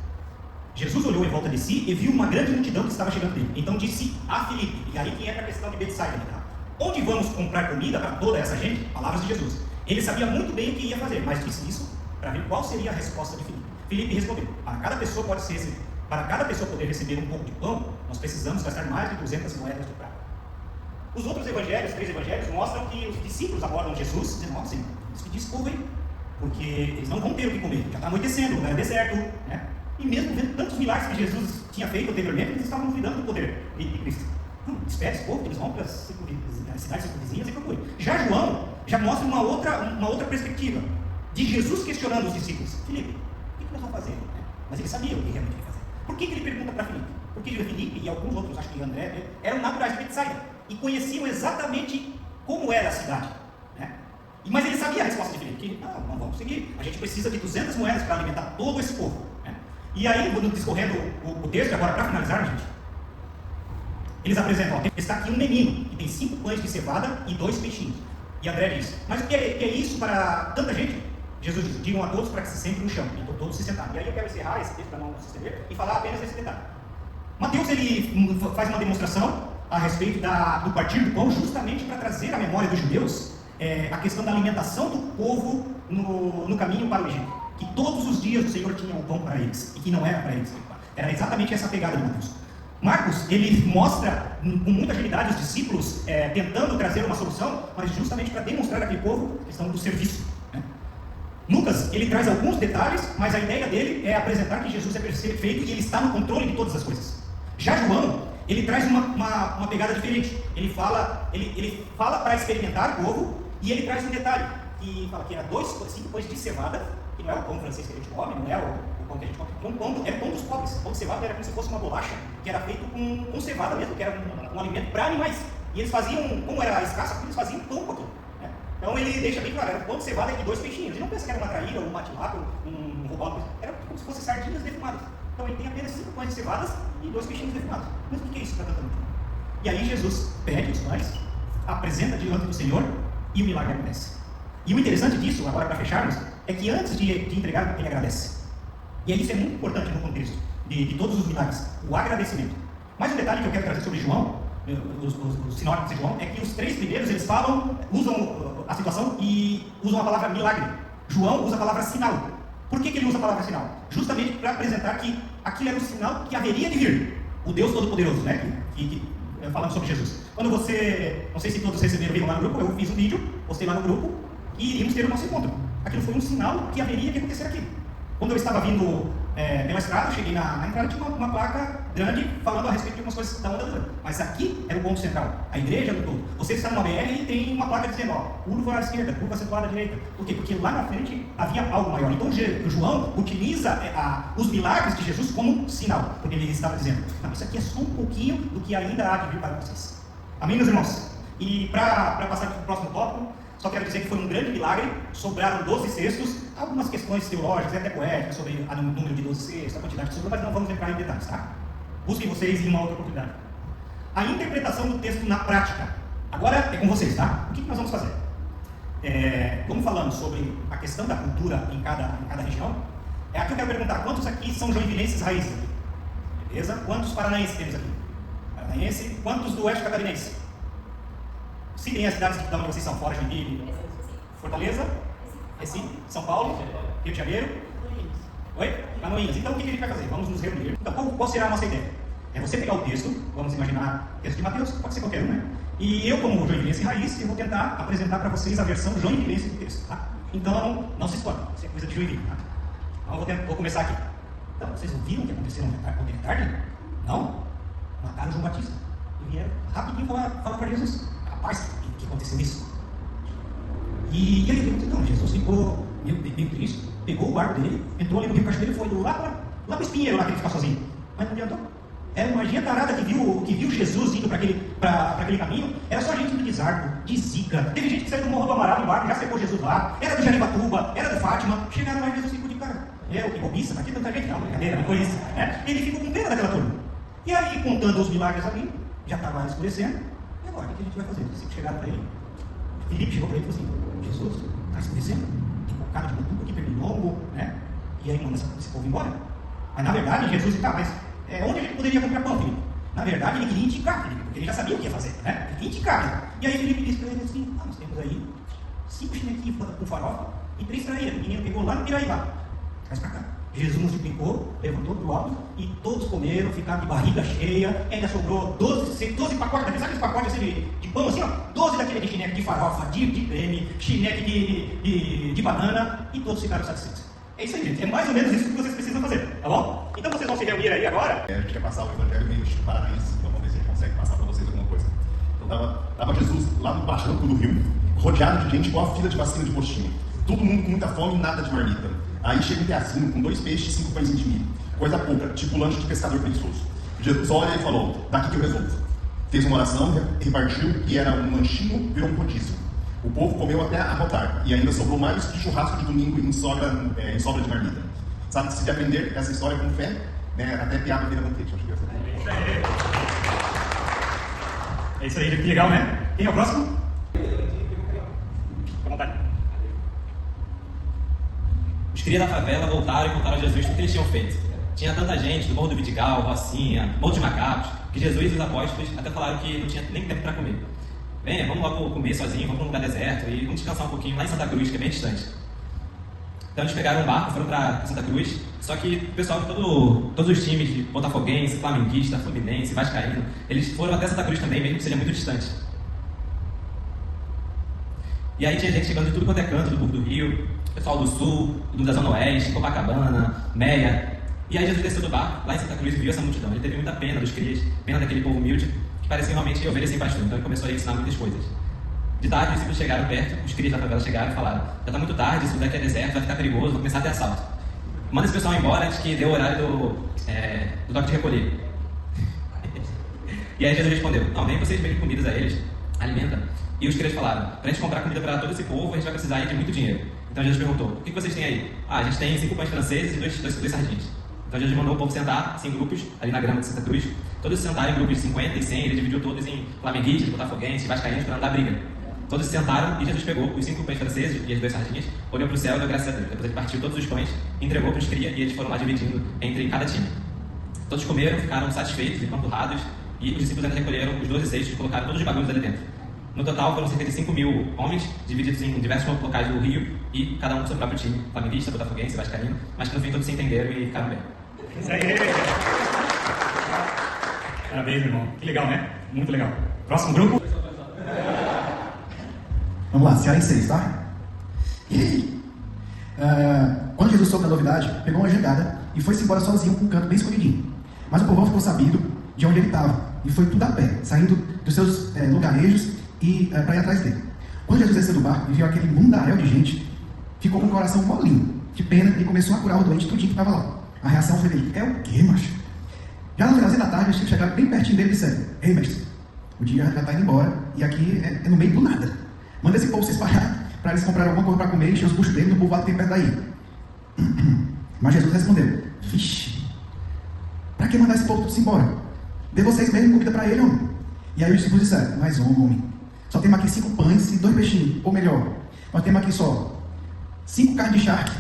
Jesus olhou em volta de si e viu uma grande multidão que estava chegando dele. Então disse a Filipe, e aí que entra a questão de Betsaida, tá? Onde vamos comprar comida para toda essa gente? Palavras de Jesus. Ele sabia muito bem o que ia fazer, mas disse isso para ver qual seria a resposta de Filipe. Filipe respondeu: para cada pessoa poder receber um pouco de pão, nós precisamos gastar mais de 200 moedas de prata. Os outros evangelhos, 3 evangelhos, mostram que os discípulos abordam Jesus dizendo: ó, Senhor, despedir esse povo aí, porque eles não vão ter o que comer, já está anoitecendo, o lugar é deserto, né? E mesmo vendo tantos milagres que Jesus tinha feito anteriormente, eles estavam duvidando do poder de Cristo. Não, despede esse povo, eles vão para as cidades circunvizinhas e procurem. Já João já mostra uma outra perspectiva de Jesus questionando os discípulos: Filipe, o que nós vamos fazer? Mas ele sabia o que realmente ia fazer. Por que ele pergunta para Filipe? Porque Filipe e alguns outros, acho que André, eram naturais de Betsaida e conheciam exatamente como era a cidade, né? Mas ele sabia a resposta de Filipe, que não vamos seguir, a gente precisa de 200 moedas para alimentar todo esse povo, né? E aí, discorrendo o texto, agora para finalizar, gente, eles apresentam: está aqui um menino que tem 5 pães de cevada e 2 peixinhos. E André diz: mas o que é isso para tanta gente? Jesus diz: digam a todos para que se sentem no chão. Então todos se sentaram. E aí eu quero encerrar esse texto para não se estender e falar apenas desse detalhe. Mateus, ele faz uma demonstração a respeito do partir do pão, justamente para trazer à memória dos judeus a questão da alimentação do povo no caminho para o Egito. Que todos os dias o Senhor tinha o pão para eles, e que não era para eles. Era exatamente essa pegada de Mateus. Marcos, ele mostra com muita agilidade os discípulos tentando trazer uma solução, mas justamente para demonstrar àquele povo a questão do serviço, né? Lucas, ele traz alguns detalhes, mas a ideia dele é apresentar que Jesus é perfeito e ele está no controle de todas as coisas. Já João, ele traz uma pegada diferente. Ele fala para experimentar o povo, e ele traz um detalhe, que fala que era 5 pães de cevada, que não é o pão francês que a gente come, não é o pão que a gente come, era pão dos pobres. O pão de cevada era como se fosse uma bolacha, que era feito com cevada mesmo, que era um alimento para animais. E eles faziam, como era escasso, eles faziam pão com aquilo. Então ele deixa bem claro: era um pão de cevada de 2 peixinhos. Ele não pensa que era uma traíra, ou um bate-lato, um robalo, era como se fossem sardinhas defumadas. Então ele tem apenas 5 pães de cevadas e 2 peixinhos defumados. Mas o que é isso para tanta multidão? E aí Jesus pede os pães, apresenta diante do Senhor, e o milagre acontece. E o interessante disso, agora para fecharmos, é que antes de entregar, ele agradece. E isso é muito importante no contexto de todos os milagres: o agradecimento. Mas um detalhe que eu quero trazer sobre João, os sinónimos de João, é que os 3 primeiros eles usam a situação e usam a palavra milagre. João usa a palavra sinal. Por que ele usa a palavra sinal? Justamente para apresentar que aquilo era um sinal que haveria de vir. O Deus Todo-Poderoso, né? Falando sobre Jesus. Quando você, não sei se todos viram lá no grupo, eu fiz um vídeo, postei lá no grupo, e iríamos ter o nosso encontro. Aquilo foi um sinal que haveria de acontecer aqui. Quando eu estava vindo pela estrada, eu cheguei na entrada, tinha uma placa grande falando a respeito de algumas coisas da onda dura. Mas aqui era o ponto central, a igreja no todo. Você está numa BR e tem uma placa dizendo, curva à esquerda, curva acentuada à direita. Por quê? Porque lá na frente havia algo maior. Então João utiliza os milagres de Jesus como sinal, porque ele estava dizendo, não, isso aqui é só um pouquinho do que ainda há de vir para vocês. Amém, meus irmãos? E para passar para o próximo tópico, só quero dizer que foi um grande milagre, sobraram 12 cestos, algumas questões teológicas e até poéticas sobre o número de 12 cestos, a quantidade que sobrou, mas não vamos entrar em detalhes, tá? Busquem vocês em uma outra oportunidade. A interpretação do texto na prática. Agora é com vocês, tá? O que nós vamos fazer? Como falamos sobre a questão da cultura em cada região, aqui eu quero perguntar, quantos aqui são joinvilenses raízes? Beleza? Quantos paranaenses temos aqui? Paranaense. Quantos do oeste catarinense? Citem as cidades de onde vocês são, fora Joinville. Fortaleza, Recife, São Paulo, Rio de Janeiro. Oi? Canoinhas. Então o que a gente vai fazer? Vamos nos reunir. Então qual será a nossa ideia? É você pegar o texto, vamos imaginar o texto de Mateus, pode ser qualquer um, né? E eu, como joinvilense raiz, eu vou tentar apresentar para vocês a versão joinvilense do texto, tá? Então não se escolhe, isso é coisa de Joinville, tá? Então vou começar aqui. Então, vocês ouviram o que aconteceu ontem à tarde? Não? Mataram João Batista. E vieram rapidinho falar para Jesus. Rapaz, o que aconteceu isso? E ele perguntou, então, Jesus ficou meio triste, pegou o barco dele, entrou ali no rio Cachoeiro e foi lá para o espinheiro, lá que ele fica sozinho. Mas não adiantou. Era uma gente tarada que viu Jesus indo para aquele caminho. Era só gente indo de Zarco, de Zica. Teve gente que saiu do Morro do Amaral em barco, já secou Jesus lá. Era do Jaribatuba, era do Fátima. Chegaram lá e Jesus ficou de cara. Que bobiça, mas tinha tanta gente. Não, brincadeira, não foi isso. Ele ficou com pena daquela turma. E aí, contando os milagres ali, já estava escurecendo. E agora, o que a gente vai fazer? Chegaram para ele. Filipe chegou para ele e falou assim, Jesus, está escurecendo? Tem um cara de Mutuca que terminou, né? E aí manda esse povo embora. Mas na verdade, Jesus está, mas onde a gente poderia comprar pão, Filipe? Na verdade, ele queria indicar, Filipe, porque ele já sabia o que ia fazer, né? Ele queria indicar. E aí Filipe disse para ele assim, nós temos aí 5 chinequinhos com farofa e 3 traíras. O menino pegou lá no Piraíba. Traz para cá. Jesus multiplicou, levantou do alto e todos comeram, ficaram de barriga cheia, ainda sobrou 12 pacotes, sabe aqueles pacotes assim de pão assim, ó? 12 daquele de chineque de farofa, de creme, chineque de banana, e todos ficaram satisfeitos. É isso aí, gente, é mais ou menos isso que vocês precisam fazer, tá bom? Então vocês vão se reunir aí agora. A gente quer passar o evangelho meio estilo paranaense, então vamos ver se a gente consegue passar para vocês alguma coisa. Então tava Jesus lá no barranco do rio, rodeado de gente igual a fila de vacina de postinho. Todo mundo com muita fome e nada de marmita. Aí chega um pedacinho com 2 peixes e 5 pães de milho. Coisa pouca, tipo lanche de pescador preguiçoso. Jesus olha e falou, daqui que eu resolvo. Fez uma oração, repartiu, e era um lanchinho, virou um rodízio. O povo comeu até arrotar, e ainda sobrou mais de churrasco de domingo em sobra de marmita. Sabe, se de aprender essa história com fé, né, até piada vira banquete. Acho que é isso aí, que legal, né? Quem é o próximo? Fica à vontade. Os crias da favela voltaram e contaram a Jesus tudo que eles tinham feito. Tinha tanta gente do Morro do Vidigal, Rocinha, Morro de Macacos, que Jesus e os apóstolos até falaram que não tinha nem tempo para comer. Venha, vamos logo comer sozinho, vamos para um lugar deserto e vamos descansar um pouquinho lá em Santa Cruz, que é bem distante. Então eles pegaram um barco, foram para Santa Cruz, só que o pessoal, todos os times de botafoguense, flamenguista, fluminense, vascaíno, eles foram até Santa Cruz também, mesmo que seja muito distante. E aí tinha gente chegando de tudo quanto é canto do Burgo do Rio, pessoal do Sul, da Zona Oeste, Copacabana, Meia. E aí Jesus desceu do barco, lá em Santa Cruz, e viu essa multidão. Ele teve muita pena dos crias, pena daquele povo humilde, que parecia realmente ovelha sem pastor. Então ele começou a ensinar muitas coisas. De tarde, os discípulos chegaram perto, os crias da favela chegaram e falaram, já está muito tarde, isso daqui é deserto, vai ficar perigoso, vai começar a ter assalto. Manda esse pessoal embora antes que dê o horário do toque de recolher. E aí Jesus respondeu, não, vem vocês mesmos comidas a eles, alimenta. E os crias falaram, para a gente comprar comida para todo esse povo, a gente vai precisar de muito dinheiro. Então Jesus perguntou, o que vocês têm aí? A gente tem 5 pães franceses e 2 sardinhas. Então Jesus mandou o povo sentar, assim, em grupos, ali na grama de Santa Cruz. Todos sentaram em grupos de 50 e 100, ele dividiu todos em flamenguistas, botafoguenses, vascaínos, para não dar briga. Todos sentaram e Jesus pegou os 5 pães franceses e as 2 sardinhas, olhou para o céu e deu graças a Deus. Depois ele partiu todos os pães, entregou para os cria e eles foram lá dividindo entre cada time. Todos comeram, ficaram satisfeitos e empanturrados, e os discípulos ainda recolheram os 12 cestos e colocaram todos os bagulhos ali dentro. No total, foram cerca de 5.000 homens, divididos em diversos locais do Rio, e cada um com seu próprio time, flamenguista, botafoguense, vascaíno, mas que no fim todos se entenderam e ficaram bem. Isso aí! Parabéns, irmão. Que legal, né? Muito legal. Próximo grupo. Vamos lá, Ceará em 6, tá? E aí? Quando Jesus soube da novidade, pegou uma jangada e foi-se embora sozinho com um canto bem escondidinho. Mas o povão ficou sabido de onde ele estava e foi tudo a pé, saindo dos seus lugarejos e para ir atrás dele. Quando Jesus desceu do barco e viu aquele mundaréu de gente, ficou com o coração molinho, de pena, e começou a curar o doente tudinho que estava lá. A reação foi dele: é o quê, macho? Já no finalzinho da tarde, os discípulos chegaram bem pertinho dele e disseram: ei, mestre, o dia já está indo embora e aqui é no meio do nada. Manda esse povo se espalhar para eles comprarem alguma coisa para comer e encher os buchos dele no povoado que tem perto daí. Mas Jesus respondeu: vixe, para que mandar esse povo tudo se embora? Dê vocês mesmo comida para ele, homem. E aí os discípulos disseram: mas homem, só temos aqui 5 pães e 2 peixinhos, ou melhor, nós temos aqui só 5 carnes de charque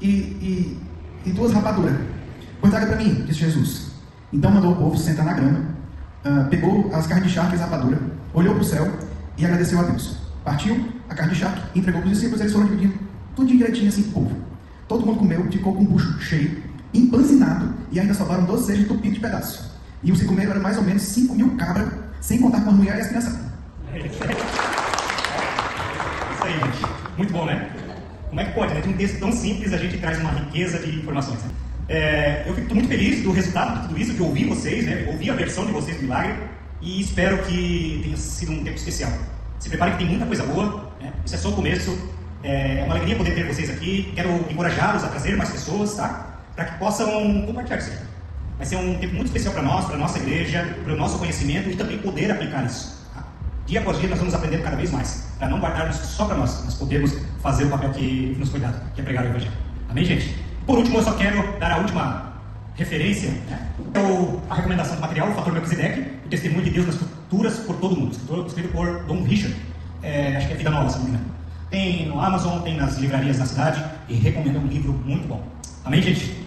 e 2 rapaduras. Pois traga para mim, disse Jesus. Então mandou o povo se sentar na grama, pegou as carnes de charque e as rapaduras, olhou para o céu e agradeceu a Deus. Partiu a carne de charque, entregou para os discípulos, eles foram dividindo tudo direitinho assim pro povo. Todo mundo comeu, ficou com o bucho cheio, empanzinado, e ainda sobraram 12 cestos entupidos de pedaços. E os que comeram eram mais ou menos 5.000 cabras, sem contar com as mulheres e as crianças. Isso aí, gente. Muito bom, né? Como é que pode, né? De um texto tão simples a gente traz uma riqueza de informações, né? Eu fico muito feliz do resultado de tudo isso, de ouvir vocês, né? Ouvir a versão de vocês do milagre, e espero que tenha sido um tempo especial. Se prepare que tem muita coisa boa, né? Isso é só o começo. É uma alegria poder ter vocês aqui. Quero encorajá-los a trazer mais pessoas, tá? Para que possam compartilhar isso. Vai ser um tempo muito especial para nós, para a nossa igreja, para o nosso conhecimento e também poder aplicar isso. Tá? Dia após dia nós vamos aprendendo cada vez mais, para não guardarmos só para nós podermos fazer o papel que nos foi dado, que é pregar o Evangelho. Amém, gente? Por último, eu só quero dar a última referência, né? A recomendação do material, o Fator Melquisedeque, o testemunho de Deus nas Escrituras por todo mundo, escrito por Dom Richard, acho que é Vida Nova, se não me engano. Tem no Amazon, tem nas livrarias da cidade, e recomendo, um livro muito bom. Amém, gente?